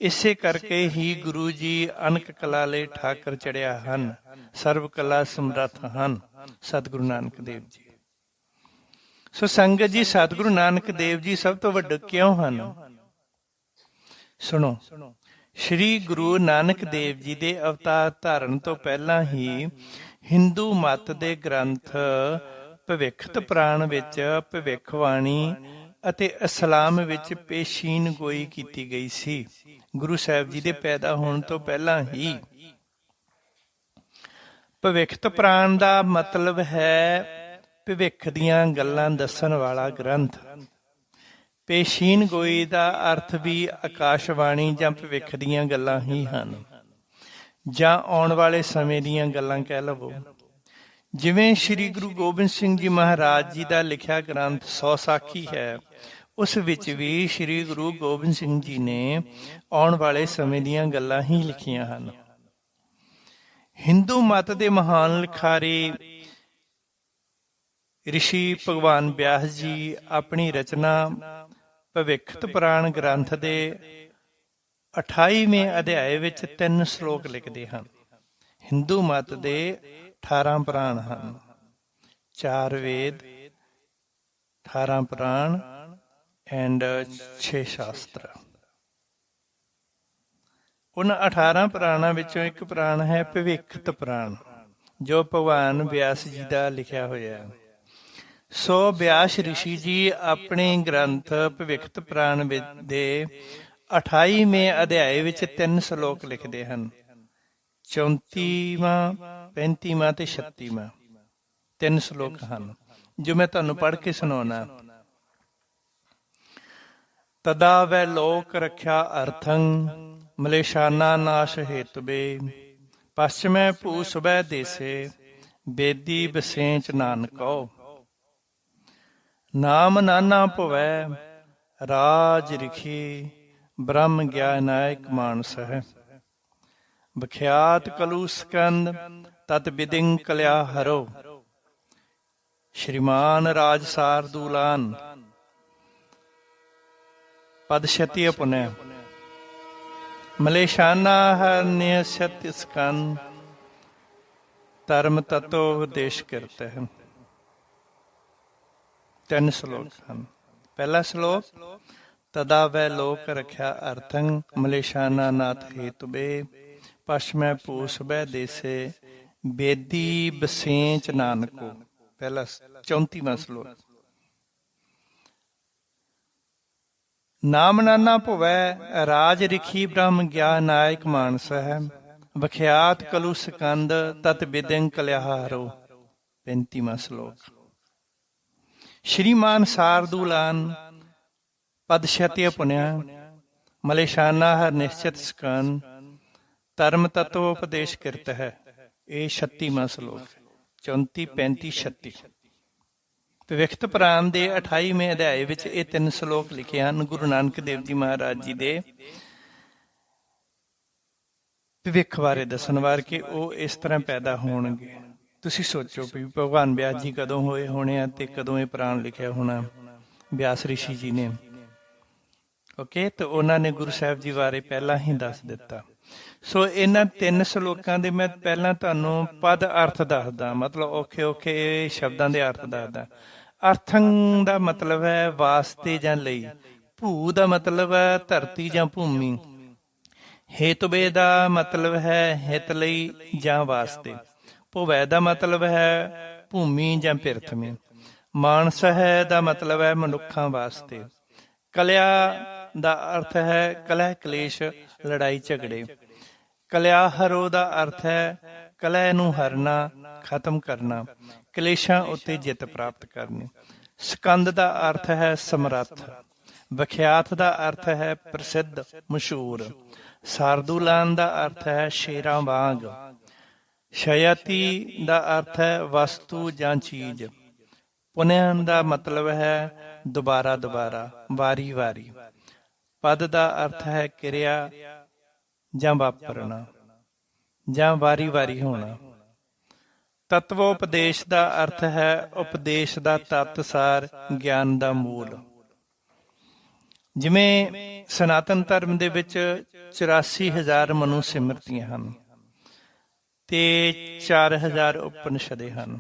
ਇਸੇ ਕਰਕੇ ਹੀ ਗੁਰੂ ਜੀ ਅਨਕ ਕਲਾ ਲਈ ਠਾਕਰ ਚੜਿਆ ਹਨ, ਸਰਬ ਕਲਾ ਸਮਰੱਥ ਹਨ ਸਤਿਗੁਰੂ ਨਾਨਕ ਦੇਵ ਜੀ। ਸੋ ਸੰਗਤ ਜੀ, ਸਤਿਗੁਰੂ ਨਾਨਕ ਦੇਵ ਜੀ ਸਭ ਤੋਂ ਵੱਡੇ ਕਿਉਂ ਹਨ? ਸੁਣੋ, ਸ਼੍ਰੀ ਗੁਰੂ ਨਾਨਕ ਦੇਵ ਜੀ ਦੇ ਅਵਤਾਰ ਧਾਰਨ ਤੋਂ ਪਹਿਲਾਂ ਹੀ ਹਿੰਦੂ ਮੱਤ ਦੇ ਗ੍ਰੰਥ ਭਵਿੱਖਤ ਪੁਰਾਣ ਵਿੱਚ ਭਵਿੱਖਬਾਣੀ ਅਤੇ ਇਸਲਾਮ ਵਿੱਚ ਪੇਸ਼ੀਨ ਗੋਈ ਕੀਤੀ ਗਈ ਸੀ। ਗੁਰੂ ਸਾਹਿਬ ਜੀ ਦੇ ਪੈਦਾ ਹੋਣ ਤੋਂ ਪਹਿਲਾਂ ਹੀ। ਭਵਿੱਖਤ ਪੁਰਾਣ ਦਾ ਮਤਲਬ ਹੈ ਭਵਿੱਖ ਦੀਆਂ ਗੱਲਾਂ ਦੱਸਣ ਵਾਲਾ ਗ੍ਰੰਥ। ਪੇਸ਼ੀਨ ਗੋਈ ਦਾ ਅਰਥ ਵੀ ਆਕਾਸ਼ਬਾਣੀ ਜਾਂ ਭਵਿੱਖ ਦੀਆਂ ਗੱਲਾਂ ਹੀ ਹਨ, ਜਾਂ ਆਉਣ ਵਾਲੇ ਸਮੇਂ ਦੀਆਂ ਗੱਲਾਂ ਕਹਿ ਲਵੋ। ਜਿਵੇਂ ਸ਼੍ਰੀ ਗੁਰੂ ਗੋਬਿੰਦ ਸਿੰਘ ਜੀ ਮਹਾਰਾਜ ਜੀ ਦਾ ਲਿਖਿਆ ਗ੍ਰੰਥ 100 ਸਾਖੀ ਹੈ, ਉਸ ਵਿੱਚ ਵੀ ਸ਼੍ਰੀ ਗੁਰੂ ਗੋਬਿੰਦ ਸਿੰਘ ਜੀ ਨੇ ਆਉਣ ਵਾਲੇ ਸਮੇਂ ਦੀਆਂ ਗੱਲਾਂ ਹੀ ਲਿਖੀਆਂ ਹਨ। ਹਿੰਦੂ ਮੱਤ ਦੇ ਮਹਾਨ ਲਿਖਾਰੀ ਰਿਸ਼ੀ ਭਗਵਾਨ ਵਿਆਸ ਜੀ ਆਪਣੀ ਰਚਨਾ ਭਵਿੱਖਤ ਪੁਰਾਣ ਗ੍ਰੰਥ ਦੇ 28ਵੇਂ ਅਧਿਆਏ ਵਿੱਚ 3 ਸ਼ਲੋਕ ਲਿਖਦੇ ਹਨ। ਹਿੰਦੂ ਮਤ ਦੇ 18 ਪੁਰਾਣ ਹਨ, 4 ਵੇਦ, 18 ਪੁਰਾਣ ਐਂਡ 6 ਸ਼ਾਸਤਰ। ਉਹਨਾਂ 18 ਪੁਰਾਣਾਂ ਵਿੱਚੋਂ ਇੱਕ ਪੁਰਾਣ ਹੈ ਭਵਿੱਖਤ ਪੁਰਾਣ, ਜੋ ਭਗਵਾਨ ਵਿਆਸ ਜੀ ਦਾ ਲਿਖਿਆ ਹੋਇਆ ਹੈ। ਸੋ ਵਿਆਸ ਰਿਸ਼ੀ ਜੀ ਆਪਣੇ ਗ੍ਰੰਥ ਭਵਿੱਖਤ ਪੁਰਾਣ ਦੇ 28ਵੇਂ ਅਧਿਆਏ ਵਿੱਚ 3 ਸ਼ਲੋਕ ਲਿਖਦੇ ਹਨ। 34ਵਾਂ, 35ਵਾਂ ਤੇ 36ਵਾਂ 3 ਸ਼ਲੋਕ ਹਨ, ਜੋ ਮੈਂ ਤੁਹਾਨੂੰ ਪੜ੍ਹ ਕੇ ਸੁਣਾਉਣਾ। ਤਦਾ ਵੈ ਲੋਕ ਰੱਖਿਆ ਅਰਥੰ ਮਲੇਸ਼ਾਨਾ ਨਾਸ਼ ਹੇਤੁਬੇ ਪਛਮੈ ਭੂ ਸੁਬੈ ਦੇਸੇ ਬੇਦੀ ਬਸੇਚ ਨਾਨਕੋ ਨਾਮ ਨਾਨਾ ਭਵੈ ਰਾਜ ਰਿਖੀ ਬ੍ਰਹਮ ਗਿਆਨਾਇਕ ਮਾਨਸ ਹੈ ਬਖਿਆਤ ਕਲੂ ਸਕੰਦ ਤਤ ਬਿਦਿੰ ਕਲਿਆ ਹਰੋ ਸ਼੍ਰੀਮਾਨ ਰਾਜ ਸਾਰਦੂਲਾਨ ਪਦ ਛਤੀ ਪੁਨੈ ਮਲੇਸ਼ਾਨਾ ਹਰਨਿਯ ਸਤਿ ਸਕੰਦ ਧਰਮ ਤਤੋ ਉਪਦੇਸ਼ ਕਰਤੇ ਹਨ। 3 ਸ਼ਲੋਕ ਹਨ। ਪਹਿਲਾ ਸ਼ਲੋਕ ਤਦਾ ਵੈ ਲੋਕ ਰੱਖਿਆ ਅਰਥੰ ਮਲੇਸ਼ਾਨਾ ਨਾਥ ਹੇਤੁਬੇ ਪਛਮੈ ਭੂ ਸੁਬੈ ਦੇਸੇ ਬੇਦੀ ਬਸੇਚ ਨਾਨਕੋ। ਪਹਿਲਾ 34ਵਾਂ ਸ਼ਲੋਕ ਨਾਮ ਨਾਨਾ ਭਵੈ ਰਾਜ ਰਿਖੀ ਬ੍ਰਹਮ ਗਿਆਨਾਇਕ ਮਾਨਸ ਹੈ ਵਖਿਆਤ ਕਲੂ ਸਕੰਦ ਤਤ ਬਿਦਿੰ ਕਲਿਆਹਾਰੋ। 35ਵਾਂ ਸ਼ਲੋਕ ਸ਼੍ਰੀਮਾਨ ਸਾਰਦੂਲਾਨ ਪਦ ਛਤਿ ਪੁਨਿਆ ਮਲੇਸ਼ਾਨਾ ਹਰ ਨਿਸ਼ਚਿਤ ਸਕੰਦ ਧਰਮ ਤਤਵ ਉਪਦੇਸ਼ ਕਿਰਤ ਹੈ। ਇਹ 36ਵਾਂ ਸ਼ਲੋਕ 34, 35, 36। ਭਵਿੱਖਤ ਪੁਰਾਣ ਦੇ 28ਵੇਂ ਅਧਿਆਏ ਵਿੱਚ ਇਹ 3 ਸ਼ਲੋਕ ਲਿਖੇ ਹਨ ਗੁਰੂ ਨਾਨਕ ਦੇਵ ਜੀ ਮਹਾਰਾਜ ਜੀ ਦੇ ਭਵਿੱਖ ਬਾਰੇ ਦੱਸਣ ਵਾਰ ਕਿ ਉਹ ਇਸ ਤਰ੍ਹਾਂ ਪੈਦਾ ਹੋਣਗੇ। ਤੁਸੀਂ ਸੋਚੋ ਵੀ ਭਗਵਾਨ ਵਿਆਸ ਜੀ ਕਦੋਂ ਹੋਏ ਹੋਣੇ ਆ ਤੇ ਕਦੋਂ ਇਹ ਪੁਰਾਣ ਲਿਖਿਆ ਹੋਣਾ ਵਿਆਸ ਰਿਸ਼ੀ ਜੀ ਨੇ। ਓਕੇ, ਤੇ ਉਹਨਾਂ ਨੇ ਗੁਰੂ ਸਾਹਿਬ ਜੀ ਬਾਰੇ ਪਹਿਲਾਂ ਹੀ ਦੱਸ ਦਿੱਤਾ। ਸੋ ਇਹਨਾਂ 3 ਸ਼ਲੋਕਾਂ ਦੇ ਮੈਂ ਪਹਿਲਾਂ ਤੁਹਾਨੂੰ ਪਦ ਅਰਥ ਦੱਸਦਾ, ਮਤਲਬ ਔਖੇ ਔਖੇ ਸ਼ਬਦਾਂ ਦੇ ਅਰਥ ਦੱਸਦਾ। ਅਰਥੰ ਦਾ ਮਤਲਬ ਹੈ ਵਾਸਤੇ ਜਾਂ ਲਈ, ਭੂ ਦਾ ਮਤਲਬ ਹੈ ਧਰਤੀ ਜਾਂ ਭੂਮੀ, ਹੇਤੁਬੇ ਦਾ ਮਤਲਬ ਹੈ ਹਿਤ ਲਈ ਜਾਂ ਵਾਸਤੇ, ਭੁਵੈ ਦਾ ਮਤਲਬ ਹੈ ਭੂਮੀ ਜਾਂ ਪਿਰਥਵੀ, ਮਾਨਸ ਹੈ ਦਾ ਮਤਲਬ ਹੈ ਮਨੁੱਖਾਂ ਵਾਸਤੇ, ਕਲਿਆ ਦਾ ਅਰਥ ਹੈ ਕਲਹ ਕਲੇਸ਼ ਲੜਾਈ ਝਗੜੇ, ਕਲਿਆਹਰੋ ਦਾ ਅਰਥ ਹੈ ਕਲਹ ਨੂੰ ਹਰਨਾ ਖਤਮ ਕਰਨਾ, ਕਲੇਸ਼ਾਂ ਉੱਤੇ ਜਿੱਤ ਪ੍ਰਾਪਤ ਕਰਨੀ, ਸਕੰਦ ਦਾ ਅਰਥ ਹੈ ਸਮਰੱਥ, ਵਿਖਿਆਤ ਦਾ ਅਰਥ ਹੈ ਪ੍ਰਸਿੱਧ ਮਸ਼ਹੂਰ, ਸਾਰਦੂਲਾਨ ਦਾ ਅਰਥ ਹੈ ਸ਼ੇਰਾਂ ਵਾਂਗ, ਸ਼ਯਤੀ ਦਾ ਅਰਥ ਹੈ ਵਸਤੂ ਜਾਂ ਚੀਜ਼, ਪੁਨਿਆਨ ਦਾ ਮਤਲਬ ਹੈ ਦੁਬਾਰਾ ਦੁਬਾਰਾ ਵਾਰੀ ਵਾਰੀ, ਪਦ ਦਾ ਅਰਥ ਹੈ ਕਿਰਿਆ ਜਾਂ ਵਾਪਰਨਾ ਜਾਂ ਵਾਰੀ ਵਾਰੀ ਹੋਣਾ, ਤਤਵੋਪਦੇਸ਼ ਦਾ ਅਰਥ ਹੈ ਉਪਦੇਸ਼ ਦਾ ਤੱਤ ਸਾਰ ਗਿਆਨ ਦਾ ਮੂਲ। ਜਿਵੇਂ ਸਨਾਤਨ ਧਰਮ ਦੇ ਵਿੱਚ 84,000 ਮਨੂ ਸਿਮਰਤੀਆਂ ਹਨ ਤੇ 4,000 ਉਪਨਿਸ਼ਦੇ ਹਨ।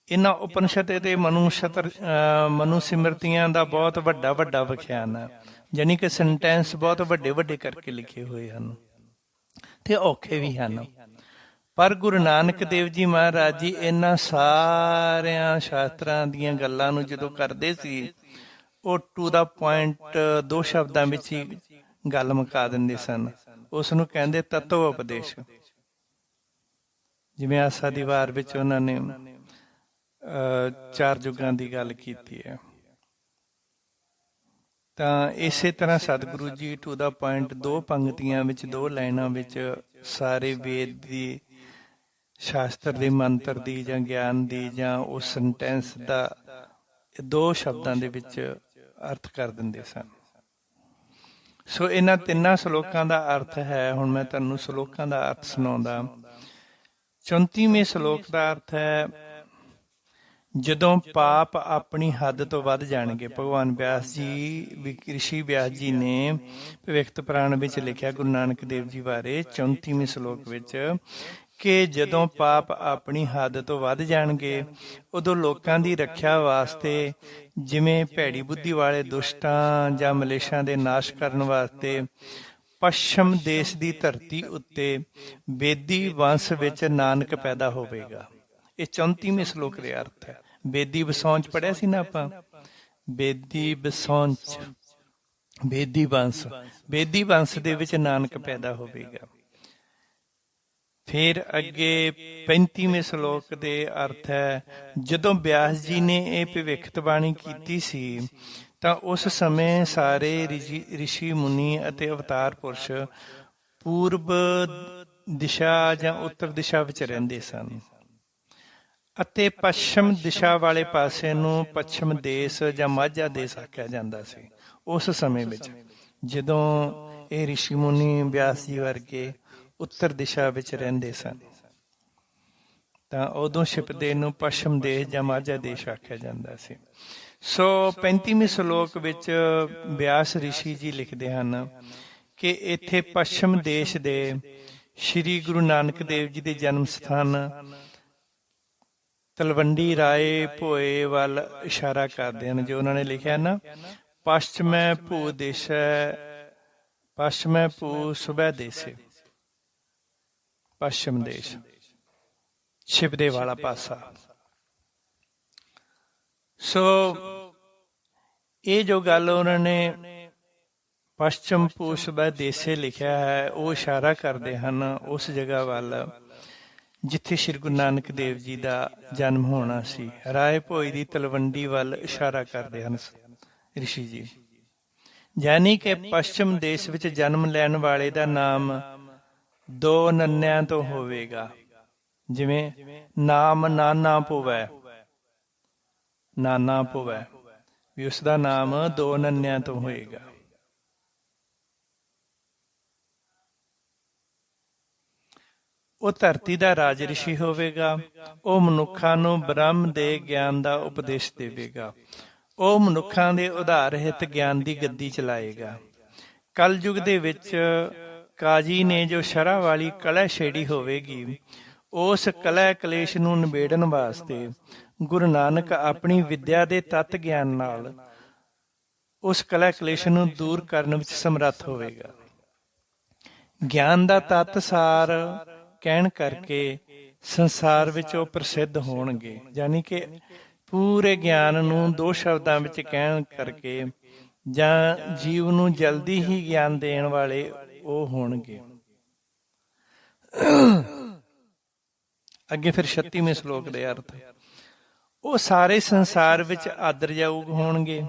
ਇਹਨਾਂ ਉਪਨਿਸ਼ਦ ਤੇ ਮਨੂ ਸਿਮਰਤੀਆਂ ਦਾ ਬਹੁਤ ਵੱਡਾ ਵੱਡਾ ਵਿਖਿਆਨ ਹੈ, ਯਾਨੀ ਕਿ ਸੈਂਟੈਂਸ ਬਹੁਤ ਵੱਡੇ ਵੱਡੇ ਕਰਕੇ ਲਿਖੇ ਹੋਏ ਹਨ ਤੇ ਔਖੇ ਵੀ ਹਨ। ਪਰ ਗੁਰੂ ਨਾਨਕ ਦੇਵ ਜੀ ਮਹਾਰਾਜ ਜੀ ਇਹਨਾਂ ਸਾਰਿਆਂ ਸ਼ਾਸਤਰਾਂ ਦੀਆਂ ਗੱਲਾਂ ਨੂੰ ਜਦੋਂ ਕਰਦੇ ਸੀ, ਉਹ ਟੂ ਦਾ ਪੁਆਇੰਟ 2 ਸ਼ਬਦਾਂ ਵਿੱਚ ਹੀ ਗੱਲ ਮੁਕਾ ਦਿੰਦੇ ਸਨ। ਉਸ ਨੂੰ ਕਹਿੰਦੇ ਤਤਵ ਉਪਦੇਸ਼। ਜਿਵੇਂ ਆਸਾ ਦੀ ਵਾਰ ਵਿੱਚ ਉਹਨਾਂ ਨੇ 4 ਯੁੱਗਾਂ ਦੀ ਗੱਲ ਕੀਤੀ ਹੈ, ਤਾਂ ਇਸੇ ਤਰ੍ਹਾਂ Satguru ji to the point 2 ਪੰਕਤੀਆਂ ਵਿੱਚ 2 ਲਾਈਨਾਂ ਵਿੱਚ ਸਾਰੇ ਵੇਦ ਦੀ, ਸ਼ਾਸਤਰ ਦੇ ਮੰਤਰ ਦੀ ਜਾਂ ਗਿਆਨ ਦੀ ਜਾਂ ਉਸ ਸੈਂਟੈਂਸ ਦਾ 2 ਸ਼ਬਦਾਂ ਦੇ ਵਿੱਚ ਅਰਥ ਕਰ ਦਿੰਦੇ ਸਨ। ਸੋ ਇਹਨਾਂ 3 ਸ਼ਲੋਕਾਂ ਦਾ ਅਰਥ ਹੈ, ਹੁਣ ਮੈਂ ਤੁਹਾਨੂੰ ਸ਼ਲੋਕਾਂ ਦਾ ਅਰਥ ਸੁਣਾਉਂਦਾ। 34ਵੇਂ ਸ਼ਲੋਕ ਦਾ ਅਰਥ ਹੈ ਜਦੋਂ ਪਾਪ ਆਪਣੀ ਹੱਦ ਤੋਂ ਵੱਧ ਜਾਣਗੇ। ਭਗਵਾਨ ਬਿਆਸ ਜੀ, ਰਿਸ਼ੀ ਬਿਆਸ ਜੀ ਨੇ ਭਵਿੱਖਤ ਪੁਰਾਣ ਵਿੱਚ ਲਿਖਿਆ ਗੁਰੂ ਨਾਨਕ ਦੇਵ ਜੀ ਬਾਰੇ 34ਵੇਂ ਸ਼ਲੋਕ ਵਿੱਚ ਕਿ ਜਦੋਂ ਪਾਪ ਆਪਣੀ ਹੱਦ ਤੋਂ ਵੱਧ ਜਾਣਗੇ ਉਦੋਂ ਲੋਕਾਂ ਦੀ ਰੱਖਿਆ ਵਾਸਤੇ, ਜਿਵੇਂ ਭੈੜੀ ਬੁੱਧੀ ਵਾਲੇ ਦੁਸ਼ਟਾਂ ਜਾਂ ਮਲੇਸ਼ਾਂ ਦੇ ਨਾਸ਼ ਕਰਨ ਵਾਸਤੇ, ਪੱਛਮ ਦੇਸ਼ ਦੀ ਧਰਤੀ ਉੱਤੇ ਬੇਦੀ ਵੰਸ਼ ਵਿੱਚ ਨਾਨਕ ਪੈਦਾ ਹੋਵੇਗਾ। ਇਹ 34ਵੇਂ ਸ਼ਲੋਕ ਦੇ ਅਰਥ ਹੈ। ਬੇਦੀ ਵਸੌਂਚ ਪੜਿਆ ਸੀ ਨਾ ਆਪਾਂ, ਬੇਦੀ ਵਸੌਂਚ, ਬੇਦੀ ਵੰਸ਼, ਬੇਦੀ ਵੰਸ਼ ਦੇ ਵਿੱਚ ਨਾਨਕ ਪੈਦਾ ਹੋਵੇਗਾ। ਫਿਰ ਅੱਗੇ 35ਵੇਂ ਸ਼ਲੋਕ ਦੇ ਅਰਥ ਹੈ, ਜਦੋਂ ਬਿਆਸ ਜੀ ਨੇ ਇਹ ਭਵਿੱਖਤ ਬਾਣੀ ਕੀਤੀ ਸੀ ਤਾਂ ਉਸ ਸਮੇਂ ਸਾਰੇ ਰਿਸ਼ੀ ਮੁਨੀ ਅਤੇ ਅਵਤਾਰ ਪੁਰਸ਼ ਪੂਰਬ ਦਿਸ਼ਾ ਜਾਂ ਉੱਤਰ ਦਿਸ਼ਾ ਵਿੱਚ ਰਹਿੰਦੇ ਸਨ ਅਤੇ ਪੱਛਮ ਦਿਸ਼ਾ ਵਾਲੇ ਪਾਸੇ ਨੂੰ ਪੱਛਮ ਦੇਸ਼ ਜਾਂ ਮਾਝਾ ਦੇਸ਼ ਆਖਿਆ ਜਾਂਦਾ ਸੀ। ਉਸ ਸਮੇਂ ਵਿੱਚ ਜਦੋਂ ਇਹ ਰਿਸ਼ੀ ਮੁਨੀ ਬਿਆਸ ਜੀ ਵਰਗੇ ਉੱਤਰ ਦਿਸ਼ਾ ਵਿੱਚ ਰਹਿੰਦੇ ਸਨ ਤਾਂ ਉਦੋਂ ਛਿਪਦੇ ਨੂੰ ਪੱਛਮ ਦੇਸ਼ ਜਾਂ ਮਾਝਾ ਦੇਸ਼ ਆਖਿਆ ਜਾਂਦਾ ਸੀ। ਸੋ 35ਵੇਂ ਸ਼ਲੋਕ ਵਿੱਚ ਬਿਆਸ ਰਿਸ਼ੀ ਜੀ ਲਿਖਦੇ ਹਨ ਕਿ ਇੱਥੇ ਪੱਛਮ ਦੇਸ਼ ਦੇ ਸ਼੍ਰੀ ਗੁਰੂ ਨਾਨਕ ਦੇਵ ਜੀ ਦੇ ਜਨਮ ਸਥਾਨ ਤਲਵੰਡੀ ਰਾਏ ਭੋਏ ਵੱਲ ਇਸ਼ਾਰਾ ਕਰਦੇ ਹਨ। ਜੋ ਉਹਨਾਂ ਨੇ ਲਿਖਿਆ ਨਾ, ਪश्चिमै ਭੂ ਦੇਸ਼ੈ ਪश्चिमै ਭੂ ਸੁਬੈ ਦੇਸੇ, ਪੱਛਮ ਦੇਸ਼, ਛਿਪਦੇ ਵਾਲਾ ਪਾਸਾ। ਸੋ ਇਹ ਜੋ ਗੱਲ ਉਹਨਾਂ ਨੇ ਪੱਛਮ ਭੂ ਸੁਬੈ ਦੇਸੇ ਲਿਖਿਆ ਹੈ, ਉਹ ਇਸ਼ਾਰਾ ਕਰਦੇ ਹਨ ਉਸ ਜਗ੍ਹਾ ਵੱਲ ਜਿੱਥੇ ਸ਼੍ਰੀ ਗੁਰੂ ਨਾਨਕ ਦੇਵ ਜੀ ਦਾ ਜਨਮ ਹੋਣਾ ਸੀ। ਰਾਏ ਭੋਏ ਦੀ ਤਲਵੰਡੀ ਵੱਲ ਇਸ਼ਾਰਾ ਕਰਦੇ ਹਨ ਰਿਸ਼ੀ ਜੀ। ਯਾਨੀ ਕਿ ਪੱਛਮ ਦੇਸ਼ ਵਿੱਚ ਜਨਮ ਲੈਣ ਵਾਲੇ ਦਾ ਨਾਮ ਦੋ ਨੰਨਿਆਂ ਤੋਂ ਹੋਵੇਗਾ, ਜਿਵੇਂ ਨਾਮ ਨਾਨਾ ਪੋਵੈ, ਨਾਨਾ ਪੋਵੈ, ਵੀ ਉਸਦਾ ਨਾਮ ਦੋ ਨੰਨਿਆਂ ਤੋਂ ਹੋਏਗਾ। ਉਹ ਧਰਤੀ ਦਾ ਰਾਜ ਰਿਸ਼ੀ ਹੋਵੇਗਾ। ਉਹ ਮਨੁੱਖਾਂ ਨੂੰ ਬ੍ਰਹਮ ਦੇ ਗਿਆਨ ਦਾ ਉਪਦੇਸ਼ ਦੇਵੇਗਾ। ਉਹ ਮਨੁੱਖਾਂ ਦੇ ਉਧਾਰ ਹਿੱਤ ਗਿਆਨ ਦੀ ਗੱਦੀ ਚਲਾਏਗਾ। ਕਲਯੁਗ ਦੇ ਵਿੱਚ ਕਾਜੀ ਨੇ ਜੋ ਸ਼ਰ੍ਹਾ ਵਾਲੀ ਕਲਹ ਛੇੜੀ ਹੋਵੇਗੀ, ਉਸ ਕਲਹ ਕਲੇਸ਼ ਨੂੰ ਨਿਬੇੜਨ ਵਾਸਤੇ ਗੁਰੂ ਨਾਨਕ ਆਪਣੀ ਵਿਦਿਆ ਦੇ ਤੱਤ ਗਿਆਨ ਨਾਲ ਉਸ ਕਲਹ ਕਲੇਸ਼ ਨੂੰ ਦੂਰ ਕਰਨ ਵਿੱਚ ਸਮਰੱਥ ਹੋਵੇਗਾ। ਗਿਆਨ ਦਾ ਤੱਤ ਸਾਰ ਕਹਿਣ ਕਰਕੇ ਸੰਸਾਰ ਵਿੱਚ ਉਹ ਪ੍ਰਸਿੱਧ ਹੋਣਗੇ। ਯਾਨੀ ਕਿ ਪੂਰੇ ਗਿਆਨ ਨੂੰ ਦੋ ਸ਼ਬਦਾਂ ਵਿੱਚ ਕਹਿਣ ਕਰਕੇ ਜਾਂ ਜੀਵ ਨੂੰ ਜਲਦੀ ਹੀ ਗਿਆਨ ਦੇਣ ਵਾਲੇ ਉਹ ਹੋਣਗੇ। ਅੱਗੇ ਫਿਰ 36ਵੇਂ ਸ਼ਲੋਕ ਦੇ ਅਰਥ, ਉਹ ਸਾਰੇ ਸੰਸਾਰ ਵਿੱਚ ਆਦਰਯੋਗ ਹੋਣਗੇ।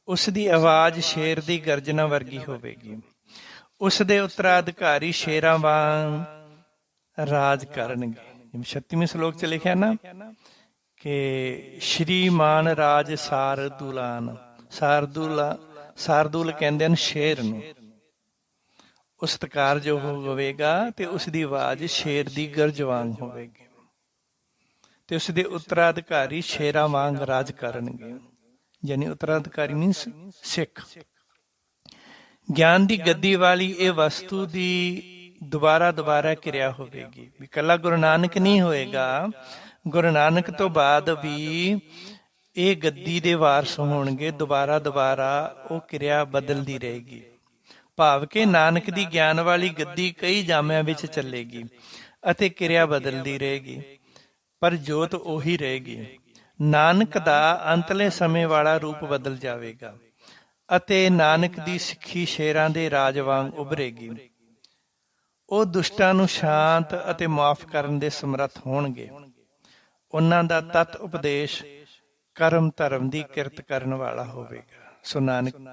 ਉਸ ਦੀ ਆਵਾਜ਼ ਸ਼ੇਰ ਦੀ ਗਰਜਨਾ ਵਰਗੀ ਹੋਵੇਗੀ। ਉਸ ਦੇ ਉੱਤਰਾਧਿਕਾਰੀ ਸ਼ੇਰਾਂ ਵਾਂਗ ਰਾਜ ਕਰਨਗੇ। ਜਿਵੇਂ 36ਵੇਂ ਸ਼ਲੋਕ ਚ ਲਿਖਿਆ ਨਾ ਕਿ ਸ਼੍ਰੀਮਾਨ ਰਾਜ ਸਾਰਦੂਲਾਨ, ਸਾਰਦੂਲ ਕਹਿੰਦੇ ਹਨ ਸ਼ੇਰ ਨੂੰ। ਉਹ ਸਤਿਕਾਰਯੋਗ ਹੋਵੇਗਾ ਤੇ ਉਸ ਦੀ ਆਵਾਜ਼ ਸ਼ੇਰ ਦੀ ਗਰਜ ਵਾਂਗ ਹੋਵੇਗੀ ਤੇ ਉਸ ਦੇ ਉੱਤਰਾਧਿਕਾਰੀ ਸ਼ੇਰਾਂ ਵਾਂਗ ਰਾਜ ਕਰਨਗੇ। ਯਾਨੀ ਉੱਤਰਾਧਿਕਾਰੀ ਮੀਨਸ ਸਿੱਖ। ਗਿਆਨ ਦੀ ਗੱਦੀ ਵਾਲੀ ਇਹ ਵਸਤੂ ਦੀ ਦੁਬਾਰਾ ਕਿਰਿਆ ਹੋਵੇਗੀ। ਵੀ ਇਕੱਲਾ ਗੁਰੂ ਨਾਨਕ ਨਹੀਂ ਹੋਏਗਾ, ਗੁਰੂ ਨਾਨਕ ਤੋਂ ਬਾਅਦ ਵੀ ਇਹ ਗੱਦੀ ਦੇ ਵਾਰਸ ਹੋਣਗੇ। ਦੁਬਾਰਾ ਉਹ ਕਿਰਿਆ ਬਦਲਦੀ ਰਹੇਗੀ। ਭਾਵ ਕਿ ਨਾਨਕ ਦੀ ਗਿਆਨ ਵਾਲੀ ਗੱਦੀ ਕਈ ਜਾਮਿਆਂ ਵਿੱਚ ਚੱਲੇਗੀ ਅਤੇ ਕਿਰਿਆ ਬਦਲਦੀ ਰਹੇਗੀ, ਪਰ ਜੋਤ ਉਹੀ ਰਹੇਗੀ। ਨਾਨਕ ਦਾ ਅੰਤਲੇ ਸਮੇਂ ਵਾਲਾ ਰੂਪ ਬਦਲ ਜਾਵੇਗਾ ਅਤੇ ਨਾਨਕ ਦੀ ਸਿੱਖੀ ਸ਼ੇਰਾਂ ਦੇ ਰਾਜ ਵਾਂਗ ਉਭਰੇਗੀ। ਉਹ ਦੁਸ਼ਟਾਂ ਨੂੰ ਸ਼ਾਂਤ ਅਤੇ ਮਾਫ ਕਰਨ ਦੇ ਸਮਰੱਥ ਹੋਣਗੇ। ਉਹਨਾਂ ਦਾ ਤੱਤ ਉਪਦੇਸ਼ ਕਰਮ ਧਰਮ ਦੀ ਕਿਰਤ ਕਰਨ ਵਾਲਾ ਹੋਵੇਗਾ। ਸੋ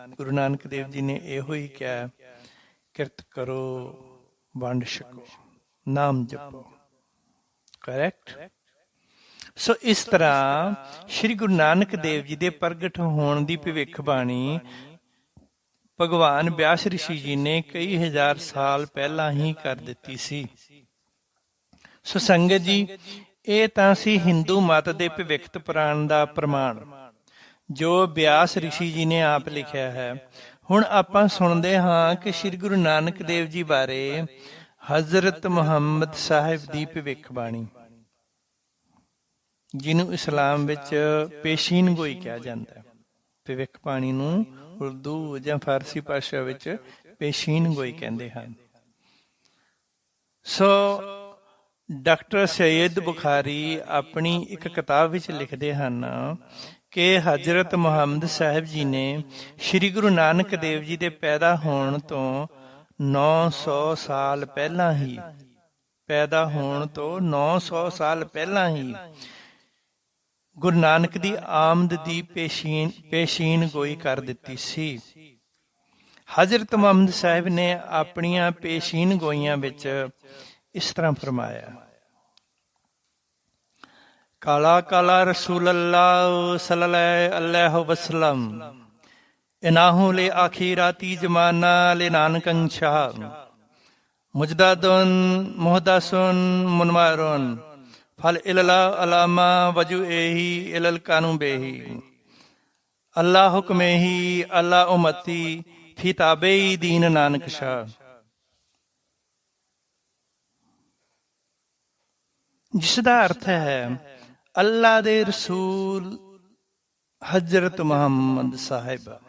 ਗੁਰੂ ਨਾਨਕ ਦੇਵ ਜੀ ਨੇ ਇਹੋ ਹੀ ਕਿਹਾ, ਕਿਰਤ ਕਰੋ, ਵੰਡ ਛਕੋ, ਨਾਮ ਜਪੋ। ਕਰੈਕਟ। ਸੋ ਇਸ ਤਰ੍ਹਾਂ ਸ਼੍ਰੀ ਗੁਰੂ ਨਾਨਕ ਦੇਵ ਜੀ ਦੇ ਪ੍ਰਗਟ ਹੋਣ ਦੀ ਭਵਿੱਖਬਾਣੀ ਭਗਵਾਨ ਬਿਆਸ ਰਿਸ਼ੀ ਜੀ ਨੇ ਕਈ ਹਜ਼ਾਰ ਸਾਲ ਪਹਿਲਾਂ ਹੀ ਕਰ ਦਿੱਤੀ ਸੀ। ਸੋ ਸੰਗਤ ਜੀ, ਇਹ ਤਾਂ ਸੀ ਹਿੰਦੂ ਮਤ ਦੇ ਭਵਿੱਖਤ ਪੁਰਾਣ ਦਾ ਪ੍ਰਮਾਣ, ਜੋ ਬਿਆਸ ਰਿਸ਼ੀ ਜੀ ਨੇ ਆਪ ਲਿਖਿਆ ਹੈ। ਹੁਣ ਆਪਾਂ ਸੁਣਦੇ ਹਾਂ ਕਿ ਸ੍ਰੀ ਗੁਰੂ ਨਾਨਕ ਦੇਵ ਜੀ ਬਾਰੇ ਹਜ਼ਰਤ ਮੁਹੰਮਦ ਸਾਹਿਬ ਦੀ ਭਵਿੱਖਬਾਣੀ, ਜਿਹਨੂੰ ਇਸਲਾਮ ਵਿੱਚ ਪੇਸ਼ੀਨ ਗੋਈ ਕਿਹਾ ਜਾਂਦਾ ਹੈ। ਭਵਿੱਖਬਾਣੀ ਨੂੰ ਉਰਦੂ ਜਾਂ ਫਾਰਸੀ ਭਾਸ਼ਾ ਵਿੱਚ ਪੇਸ਼ੀਨ ਗੋਈ ਕਹਿੰਦੇ ਹਨ। ਸੋ ਡਾਕਟਰ ਸੈਯਦ ਬੁਖਾਰੀ ਆਪਣੀ ਇੱਕ ਕਿਤਾਬ ਵਿੱਚ ਲਿਖਦੇ ਹਨ ਕਿ ਹਜ਼ਰਤ ਮੁਹੰਮਦ ਸਾਹਿਬ ਜੀ ਨੇ ਸ੍ਰੀ ਗੁਰੂ ਨਾਨਕ ਦੇਵ ਜੀ ਦੇ ਪੈਦਾ ਹੋਣ ਤੋਂ 900 ਸਾਲ ਪਹਿਲਾਂ ਹੀ, ਪੈਦਾ ਹੋਣ ਤੋਂ 900 ਸਾਲ ਪਹਿਲਾਂ ਹੀ ਗੁਰੂ ਨਾਨਕ ਦੀ ਆਮਦ ਦੀ ਪੇਸ਼ੀਨ ਗੋਈ ਕਰ ਦਿੱਤੀ ਸੀ। ਹਜ਼ਰਤ ਮੁਹੰਮਦ ਸਾਹਿਬ ਨੇ ਆਪਣੀਆਂ ਪੇਸ਼ੀਨ ਗੋਈਆਂ ਵਿੱਚ ਇਸ ਤਰ੍ਹਾਂ ਫਰਮਾਇਆ, ਕਾਲਾ ਕਾਲਾ ਰਸੂਲ ਅੱਲਾਹ ਸੱਲੱਲਾਹੁ ਅਲੈਹਿ ਵਸੱਲਮ ਇਨਾਹੂ ਲੇ ਆਖਿਰਾਤੀ ਜ਼ਮਾਨਾ ਲੇ ਨਾਨਕੰ ਸ਼ਾਹ ਮੁਜਦਾਦੁਨ ਮੁਹਦਸੁਨ ਮੁਨਵਾਰੁਨ ਫਲ ਇਲਲਾ ਅਲਾਮਾ ਵਜੂ ਏਹੀ ਇਲਲ ਕਾਨੂ ਬੇਹੀ ਅੱਲਾ ਹੁਕਮੇਹੀ ਅੱਲਾ ਉਮਤੀ ਫੀ ਤਾਬੇ ਦੀਨ ਨਾਨਕ ਸ਼ਾਹ। ਜਿਸ ਦਾ ਅਰਥ ਹੈ ਅੱਲਾ ਦੇ ਰਸੂਲ ਹਜ਼ਰਤ ਮੁਹੰਮਦ ਸਾਹਿਬ,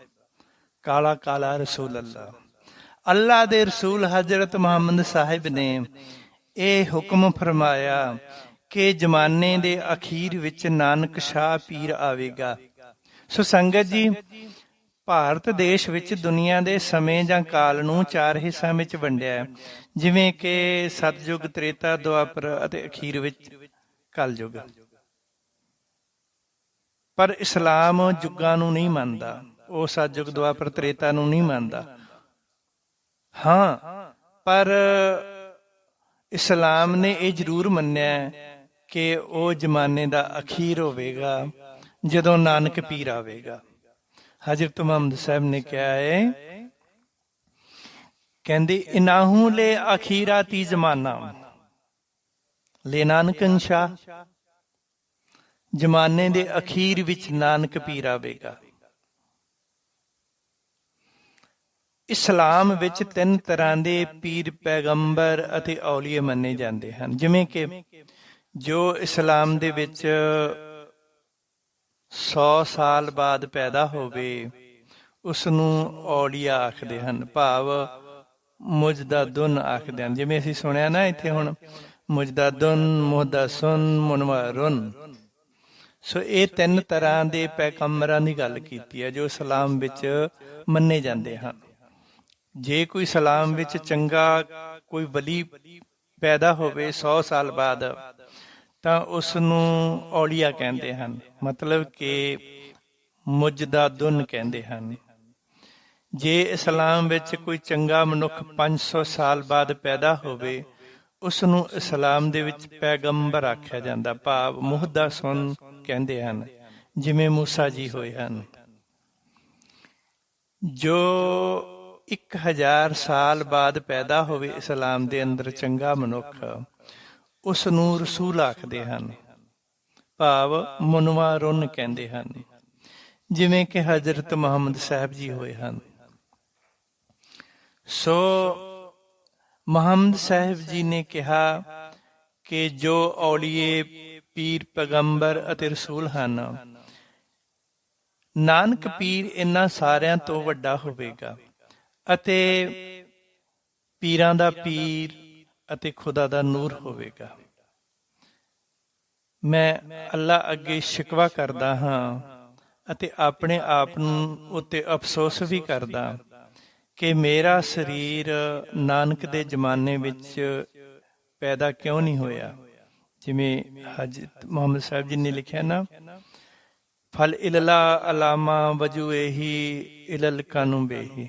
ਕਾਲਾ ਕਾਲਾ ਰਸੂਲ ਅੱਲਾ ਦੇ ਰਸੂਲ ਹਜ਼ਰਤ ਮੁਹੰਮਦ ਸਾਹਿਬ ਨੇ ਇਹ ਹੁਕਮ ਫਰਮਾਇਆ ਕਿ ਜ਼ਮਾਨੇ ਦੇ ਅਖੀਰ ਵਿੱਚ ਨਾਨਕ ਸ਼ਾਹ ਪੀਰ ਆਵੇਗਾ। ਸੋ ਸੰਗਤ ਜੀ, ਭਾਰਤ ਦੇਸ਼ ਵਿੱਚ ਦੁਨੀਆ ਦੇ ਸਮੇਂ ਜਾਂ ਕਾਲ ਨੂੰ 4 ਹਿੱਸਿਆਂ ਵਿੱਚ ਵੰਡਿਆ ਹੈ, ਜਿਵੇਂ ਕਿ ਸਤਯੁਗ, ਤ੍ਰੇਤਾ, ਦੁਆਪਰ ਅਤੇ ਅਖੀਰ ਵਿੱਚ ਕਲਯੁਗ। ਪਰ ਇਸਲਾਮ ਯੁੱਗਾਂ ਨੂੰ ਨਹੀਂ ਮੰਨਦਾ, ਉਹ ਸਤਯੁਗ, ਦੁਆਪਰ, ਤ੍ਰੇਤਾ ਨੂੰ ਨਹੀਂ ਮੰਨਦਾ। ਹਾਂ, ਪਰ ਇਸਲਾਮ ਨੇ ਇਹ ਜ਼ਰੂਰ ਮੰਨਿਆ ਕਿ ਉਹ ਜ਼ਮਾਨੇ ਦਾ ਅਖੀਰ ਹੋਵੇਗਾ ਜਦੋਂ ਨਾਨਕ ਪੀਰ ਆਵੇਗਾ। ਹਜ਼ਰਤ ਮੁਹੰਮਦ ਸਾਹਿਬ ਨੇ ਕਿਹਾ ਹੈ, ਕਹਿੰਦੇ ਇਨਾਹੂ ਲੇ ਆਖਿਰਾਤੀ ਜ਼ਮਾਨਾ ਲੇ ਨਾਨਕੰ ਸ਼ਾਹ, ਜ਼ਮਾਨੇ ਦੇ ਅਖੀਰ ਵਿੱਚ ਨਾਨਕ ਪੀਰ ਆਵੇਗਾ। ਇਸਲਾਮ ਵਿੱਚ 3 ਤਰ੍ਹਾਂ ਦੇ ਪੀਰ, ਪੈਗੰਬਰ ਅਤੇ ਔਲੀਏ ਮੰਨੇ ਜਾਂਦੇ ਹਨ। ਜਿਵੇਂ ਕਿ ਜੋ ਇਸਲਾਮ ਦੇ ਵਿੱਚ 100 ਸਾਲ ਬਾਅਦ ਪੈਦਾ ਹੋਵੇ ਉਸ ਨੂੰ ਔਲੀਆ ਆਖਦੇ ਹਨ, ਭਾਵ ਮੁਜਦਾਦੁਨ ਆਖਦੇ ਹਨ। ਜਿਵੇਂ ਅਸੀਂ ਸੁਣਿਆ ਨਾ ਇੱਥੇ ਹੁਣ, ਮੁਜਦਾਦੁਨ, ਮੁਹਦਸੁਨ, ਮੁਨਵਾਰੁਨ। ਸੋ ਇਹ 3 ਤਰ੍ਹਾਂ ਦੇ ਪੈਗੰਬਰਾਂ ਦੀ ਗੱਲ ਕੀਤੀ ਹੈ ਜੋ ਇਸਲਾਮ ਵਿੱਚ ਮੰਨੇ ਜਾਂਦੇ ਹਨ। ਜੇ ਕੋਈ ਇਸਲਾਮ ਵਿੱਚ ਚੰਗਾ ਕੋਈ ਵਲੀ ਪੈਦਾ ਹੋਵੇ 100 ਸਾਲ ਬਾਅਦ ਤਾਂ ਉਸ ਨੂੰ ਔਲੀਆ ਕਹਿੰਦੇ ਹਨ, ਮਤਲਬ ਕਿ ਮੁਜਦਾਦੁਨ ਕਹਿੰਦੇ ਹਨ। ਜੇ ਇਸਲਾਮ ਵਿੱਚ ਕੋਈ ਚੰਗਾ ਮਨੁੱਖ 500 ਸਾਲ ਬਾਅਦ ਪੈਦਾ ਹੋਵੇ ਉਸ ਨੂੰ ਇਸਲਾਮ ਦੇ ਵਿੱਚ ਪੈਗੰਬਰ ਆਖਿਆ ਜਾਂਦਾ, ਭਾਵ ਮੁਹਦਸੁਨ ਕਹਿੰਦੇ ਹਨ, ਜਿਵੇਂ ਮੂਸਾ ਜੀ ਹੋਏ ਹਨ। ਜੋ 1000 ਸਾਲ ਬਾਅਦ ਪੈਦਾ ਹੋਵੇ ਇਸਲਾਮ ਦੇ ਅੰਦਰ ਚੰਗਾ ਮਨੁੱਖ, ਉਸ ਨੂੰ ਰਸੂਲ ਆਖਦੇ ਹਨ, ਭਾਵ ਮੁਨਵਾਰੁਨ ਕਹਿੰਦੇ ਹਨ, ਜਿਵੇਂ ਕਿ ਹਜ਼ਰਤ ਮੁਹੰਮਦ ਸਾਹਿਬ ਜੀ ਹੋਏ ਹਨ। ਸੋ ਮੁਹੰਮਦ ਸਾਹਿਬ ਜੀ ਨੇ ਕਿਹਾ ਕਿ ਜੋ ਔਲੀਏ, ਪੀਰ, ਪੈਗੰਬਰ ਅਤੇ ਰਸੂਲ ਹਨ, ਨਾਨਕ ਪੀਰ ਇਹਨਾਂ ਸਾਰਿਆਂ ਤੋਂ ਵੱਡਾ ਹੋਵੇਗਾ ਅਤੇ ਪੀਰਾਂ ਦਾ ਪੀਰ ਅਤੇ ਖੁਦਾ ਦਾ ਨੂਰ ਹੋਵੇਗਾ। ਮੈਂ ਅੱਲਾ ਅੱਗੇ ਸ਼ਿਕਵਾ ਕਰਦਾ ਹਾਂ ਅਤੇ ਆਪਣੇ ਆਪ ਨੂੰ ਉੱਤੇ ਅਫਸੋਸ ਵੀ ਕਰਦਾ ਕਿ ਮੇਰਾ ਸਰੀਰ ਨਾਨਕ ਦੇ ਜ਼ਮਾਨੇ ਵਿੱਚ ਪੈਦਾ ਕਿਉਂ ਨਹੀਂ ਹੋਇਆ। ਜਿਵੇਂ ਹਜ਼ਰਤ ਮੁਹੰਮਦ ਸਾਹਿਬ ਜੀ ਨੇ ਲਿਖਿਆ ਨਾ, ਫਲ ਇਲਲਾ ਅਲਾਮਾ ਵਜੂ ਏਹੀ ਇਲਲ ਕਾਨੂ ਬੇਹੀ,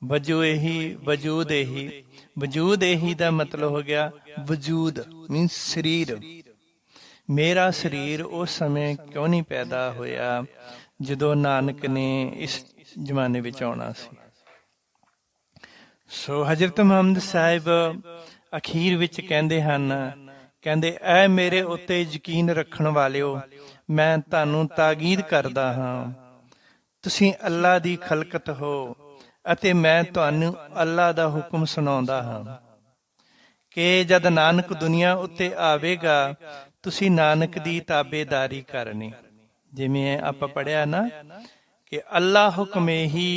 ਵਜੂ ਏਹੀ ਵਜੂਦ ਏਹੀ। ਵਜੂਦ ਏਹੀ ਦਾ ਮਤਲਬ ਹੋ ਗਿਆ ਵਜੂਦ ਮੀਨਸ ਸਰੀਰ। ਮੇਰਾ ਸਰੀਰ ਉਸ ਸਮੇਂ ਕਿਉਂ ਨਹੀਂ ਪੈਦਾ ਹੋਇਆ ਜਦੋਂ ਨਾਨਕ ਨੇ ਇਸ ਜ਼ਮਾਨੇ ਵਿੱਚ ਆਉਣਾ ਸੀ। ਸੋ ਹਜ਼ਰਤ ਮੁਹੰਮਦ ਸਾਹਿਬ ਅਖੀਰ ਵਿੱਚ ਕਹਿੰਦੇ ਹਨ ਕਹਿੰਦੇ ਐ ਮੇਰੇ ਉੱਤੇ ਯਕੀਨ ਰੱਖਣ ਵਾਲਿਓ, ਮੈਂ ਤੁਹਾਨੂੰ ਤਾਕੀਦ ਕਰਦਾ ਹਾਂ, ਤੁਸੀਂ ਅੱਲਾ ਦੀ ਖਲਕਤ ਹੋ ਅਤੇ ਮੈਂ ਤੁਹਾਨੂੰ ਅੱਲਾ ਦਾ ਹੁਕਮ ਸੁਣਾਉਂਦਾ ਹਾਂ ਕਿ ਜਦ ਨਾਨਕ ਦੁਨੀਆ ਉੱਤੇ ਆਵੇਗਾ ਤੁਸੀਂ ਨਾਨਕ ਦੀ ਤਾਬੇਦਾਰੀ ਕਰਨੀ। ਜਿਵੇਂ ਆਪਾਂ ਪੜ੍ਹਿਆ ਨਾ ਕਿ ਅੱਲਾ ਹੁਕਮੇ ਹੀ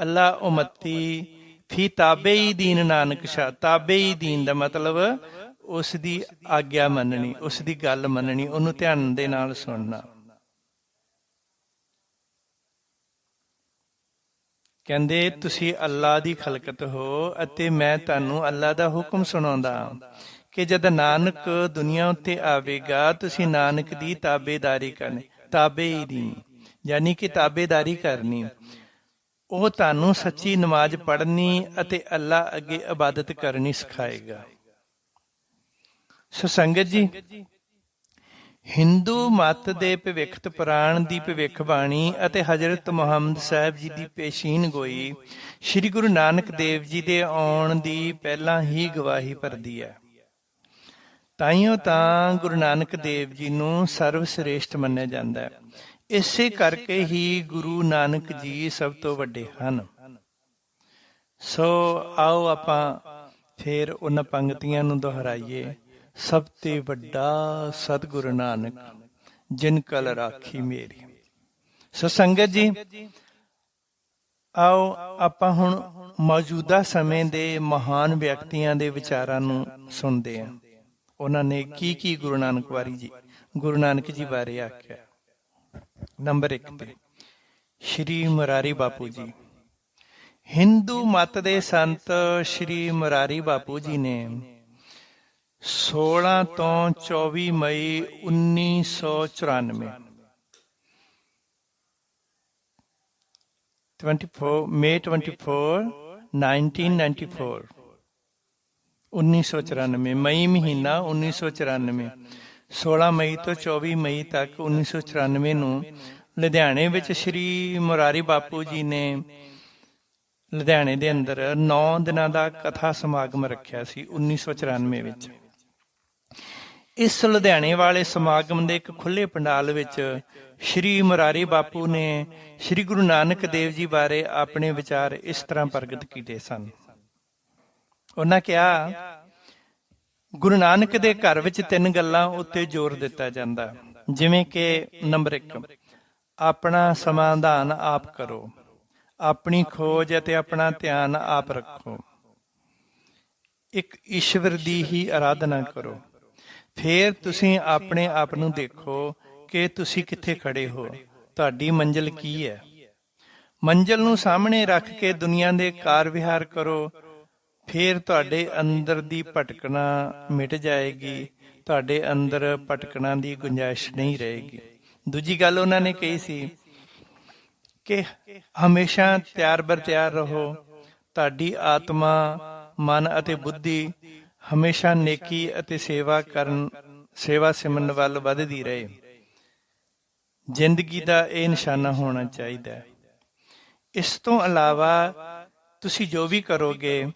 ਅੱਲਾ ਉਮਤੀ ਫੀ ਤਾਬੇ ਦੀਨ ਨਾਨਕ ਸ਼ਾਹ। ਤਾਬੇ ਦੀਨ ਦਾ ਮਤਲਬ ਉਸ ਦੀ ਆਗਿਆ ਮੰਨਣੀ, ਉਸ ਦੀ ਗੱਲ ਮੰਨਣੀ, ਉਹਨੂੰ ਧਿਆਨ ਦੇ ਨਾਲ ਸੁਣਨਾ। ਕਹਿੰਦੇ ਤੁਸੀਂ ਅੱਲਾ ਦੀ ਖਲਕਤ ਹੋ ਅਤੇ ਮੈਂ ਤੁਹਾਨੂੰ ਅੱਲਾ ਦਾ ਹੁਕਮ ਸੁਣਾਉਂਦਾ ਕਿ ਜਦ ਨਾਨਕ ਦੁਨੀਆ ਉੱਤੇ ਆਵੇਗਾ ਤੁਸੀਂ ਨਾਨਕ ਦੀ ਤਾਬੇਦਾਰੀ ਕਰਨੀ। ਤਾਬੇ ਦੀ ਯਾਨੀ ਕਿ ਤਾਬੇਦਾਰੀ ਕਰਨੀ। ਉਹ ਤੁਹਾਨੂੰ ਸੱਚੀ ਨਮਾਜ਼ ਪੜ੍ਹਨੀ ਅਤੇ ਅੱਲਾ ਅੱਗੇ ਇਬਾਦਤ ਕਰਨੀ ਸਿਖਾਏਗਾ। ਸੋ ਸੰਗਤ ਜੀ, ਹਿੰਦੂ ਮੱਤ ਦੇ ਭਵਿੱਖਤ ਪੁਰਾਣ ਦੀ ਭਵਿੱਖਬਾਣੀ ਅਤੇ ਹਜ਼ਰਤ ਮੁਹੰਮਦ ਸਾਹਿਬ ਜੀ ਦੀ ਪੇਸ਼ੀਨ ਗੋਈ ਸ੍ਰੀ ਗੁਰੂ ਨਾਨਕ ਦੇਵ ਜੀ ਦੇ ਆਉਣ ਦੀ ਪਹਿਲਾਂ ਹੀ ਗਵਾਹੀ ਭਰਦੀ ਹੈ। ਤਾਈਓ ਤਾਂ ਗੁਰੂ ਨਾਨਕ ਦੇਵ ਜੀ ਨੂੰ ਸਰਵ ਸ੍ਰੇਸ਼ਟ ਮੰਨਿਆ ਜਾਂਦਾ ਹੈ। ਇਸੇ ਕਰਕੇ ਹੀ ਗੁਰੂ ਨਾਨਕ ਜੀ ਸਭ ਤੋਂ ਵੱਡੇ ਹਨ। ਸੋ ਆਓ ਆਪਾਂ ਫੇਰ ਉਹਨਾਂ ਪੰਗਤੀਆਂ ਨੂੰ ਦੁਹਰਾਈਏ। ਸਭ ਤੇ ਵੱਡਾ ਸਤਿਗੁਰੂ ਨਾਨਕ ਜਿਨ ਕਲ ਰਾਖੀ ਮੇਰੀ। ਸੋ ਸੰਗਤ ਜੀ, ਆਓ ਆਪਾਂ ਹੁਣ ਮੌਜੂਦਾ ਸਮੇਂ ਦੇ ਮਹਾਨ ਵਿਅਕਤੀਆਂ ਦੇ ਵਿਚਾਰਾਂ ਨੂੰ ਸੁਣਦੇ ਹਾਂ। ਉਹਨਾਂ ਨੇ ਕੀ ਗੁਰੂ ਨਾਨਕ ਜੀ ਬਾਰੇ ਆਖਿਆ। ਨੰਬਰ 1 ਤੇ ਸ਼੍ਰੀ ਮੁਰਾਰੀ ਬਾਪੂ ਜੀ। ਹਿੰਦੂ ਮੱਤ ਦੇ ਸੰਤ ਸ਼੍ਰੀ ਮੁਰਾਰੀ ਬਾਪੂ ਜੀ ਨੇ 16 ਤੋਂ 24 ਮਈ 1994 May 24, 1994 1994 ਮਈ ਮਹੀਨਾ 1994 16 ਮਈ ਤੋਂ 24 ਮਈ ਤੱਕ 1994 ਨੂੰ ਲੁਧਿਆਣੇ ਵਿੱਚ ਸ਼੍ਰੀ ਮੁਰਾਰੀ ਬਾਪੂ ਜੀ ਨੇ ਲੁਧਿਆਣੇ ਦੇ ਅੰਦਰ 9 ਦਿਨਾਂ ਦਾ ਕਥਾ ਸਮਾਗਮ ਰੱਖਿਆ ਸੀ 1994 ਵਿੱਚ। ਇਸ ਲੁਧਿਆਣੇ ਵਾਲੇ ਸਮਾਗਮ ਦੇ ਇੱਕ ਖੁੱਲੇ ਪੰਡਾਲ ਵਿੱਚ ਸ਼੍ਰੀ ਮੁਰਾਰੀ ਬਾਪੂ ਨੇ ਸ਼੍ਰੀ ਗੁਰੂ ਨਾਨਕ ਦੇਵ ਜੀ ਬਾਰੇ ਆਪਣੇ ਵਿਚਾਰ ਇਸ ਤਰ੍ਹਾਂ ਪ੍ਰਗਟ ਕੀਤੇ ਸਨ। ਉਹਨਾਂ ਕਿਹਾ, ਗੁਰੂ ਨਾਨਕ ਦੇ ਘਰ ਵਿੱਚ 3 ਗੱਲਾਂ ਉੱਤੇ ਜ਼ੋਰ ਦਿੱਤਾ ਜਾਂਦਾ, ਜਿਵੇਂ ਕਿ ਨੰਬਰ 1 ਆਪਣਾ ਸਮਾਧਾਨ ਆਪ ਕਰੋ, ਆਪਣੀ ਖੋਜ ਅਤੇ ਆਪਣਾ ਧਿਆਨ ਆਪ ਰੱਖੋ, ਇੱਕ ਈਸ਼ਵਰ ਦੀ ਹੀ ਆਰਾਧਨਾ ਕਰੋ। ਫਿਰ ਤੁਸੀਂ ਆਪਣੇ ਆਪ ਨੂੰ ਦੇਖੋ ਕਿ ਤੁਸੀਂ ਕਿੱਥੇ ਖੜੇ ਹੋ, ਤੁਹਾਡੀ ਮੰਜ਼ਿਲ ਕੀ ਹੈ। ਮੰਜ਼ਿਲ ਨੂੰ ਸਾਹਮਣੇ ਰੱਖ ਕੇ ਦੁਨੀਆ ਦੇ ਕਾਰ ਵਿਹਾਰ ਕਰੋ, ਫਿਰ ਤੁਹਾਡੇ ਅੰਦਰ ਦੀ ਭਟਕਣਾ ਮਿਟ ਜਾਏਗੀ, ਤੁਹਾਡੇ ਅੰਦਰ ਭਟਕਣਾ ਦੀ ਗੁੰਜਾਇਸ਼ ਨਹੀਂ ਰਹੇਗੀ। ਦੂਜੀ ਗੱਲ ਉਹਨਾਂ ਨੇ ਕਹੀ ਸੀ ਕਿ ਹਮੇਸ਼ਾ ਤਿਆਰ ਬਰ ਤਿਆਰ ਰਹੋ, ਤੁਹਾਡੀ ਆਤਮਾ, ਮਨ ਅਤੇ ਬੁੱਧੀ ਹਮੇਸ਼ਾ ਨੇਕੀ ਅਤੇ ਸੇਵਾ ਸਿਮਰਨ ਵੱਲ ਵੱਧਦੀ ਰਹੇ। ਜ਼ਿੰਦਗੀ ਦਾ ਇਹ ਨਿਸ਼ਾਨਾ ਹੋਣਾ ਚਾਹੀਦਾ ਹੈ। ਇਸ ਤੋਂ ਇਲਾਵਾ ਤੁਸੀਂ ਜੋ ਵੀ ਕਰੋਗੇ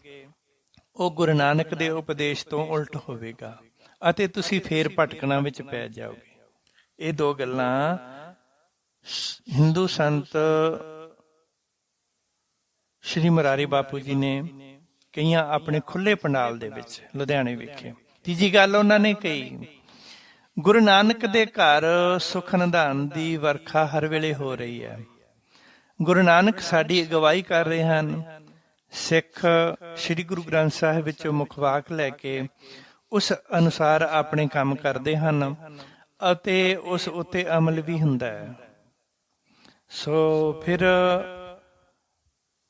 ਉਹ ਗੁਰੂ ਨਾਨਕ ਦੇ ਉਪਦੇਸ਼ ਤੋਂ ਉਲਟ ਹੋਵੇਗਾ ਅਤੇ ਤੁਸੀਂ ਫੇਰ ਭਟਕਣਾ ਵਿੱਚ ਪੈ ਜਾਓਗੇ। ਇਹ 2 ਗੱਲਾਂ ਹਿੰਦੂ ਸੰਤ ਸ਼੍ਰੀ ਮੁਰਾਰੀ ਬਾਪੂ ਜੀ ਨੇ ਕਈਆਂ ਆਪਣੇ ਖੁੱਲੇ ਪੰਡਾਲ ਦੇ ਵਿੱਚ ਲੁਧਿਆਣੇ ਵਿਖੇ। ਤੀਜੀ ਗੱਲ ਉਹਨਾਂ ਨੇ ਕਹੀ, ਗੁਰੂ ਨਾਨਕ ਦੇ ਘਰ ਸੁਖ ਨਿਧਾਨ ਦੀ ਵਰਖਾ ਹਰ ਵੇਲੇ ਹੋ ਰਹੀ ਹੈ। ਗੁਰੂ ਨਾਨਕ ਸਾਡੀ ਅਗਵਾਈ ਕਰ ਰਹੇ ਹਨ। ਸਿੱਖ ਸ੍ਰੀ ਗੁਰੂ ਗ੍ਰੰਥ ਸਾਹਿਬ ਵਿੱਚੋਂ ਮੁਖਵਾਕ ਲੈ ਕੇ ਉਸ ਅਨੁਸਾਰ ਆਪਣੇ ਕੰਮ ਕਰਦੇ ਹਨ ਅਤੇ ਉਸ ਉੱਤੇ ਅਮਲ ਵੀ ਹੁੰਦਾ ਹੈ। ਸੋ ਫਿਰ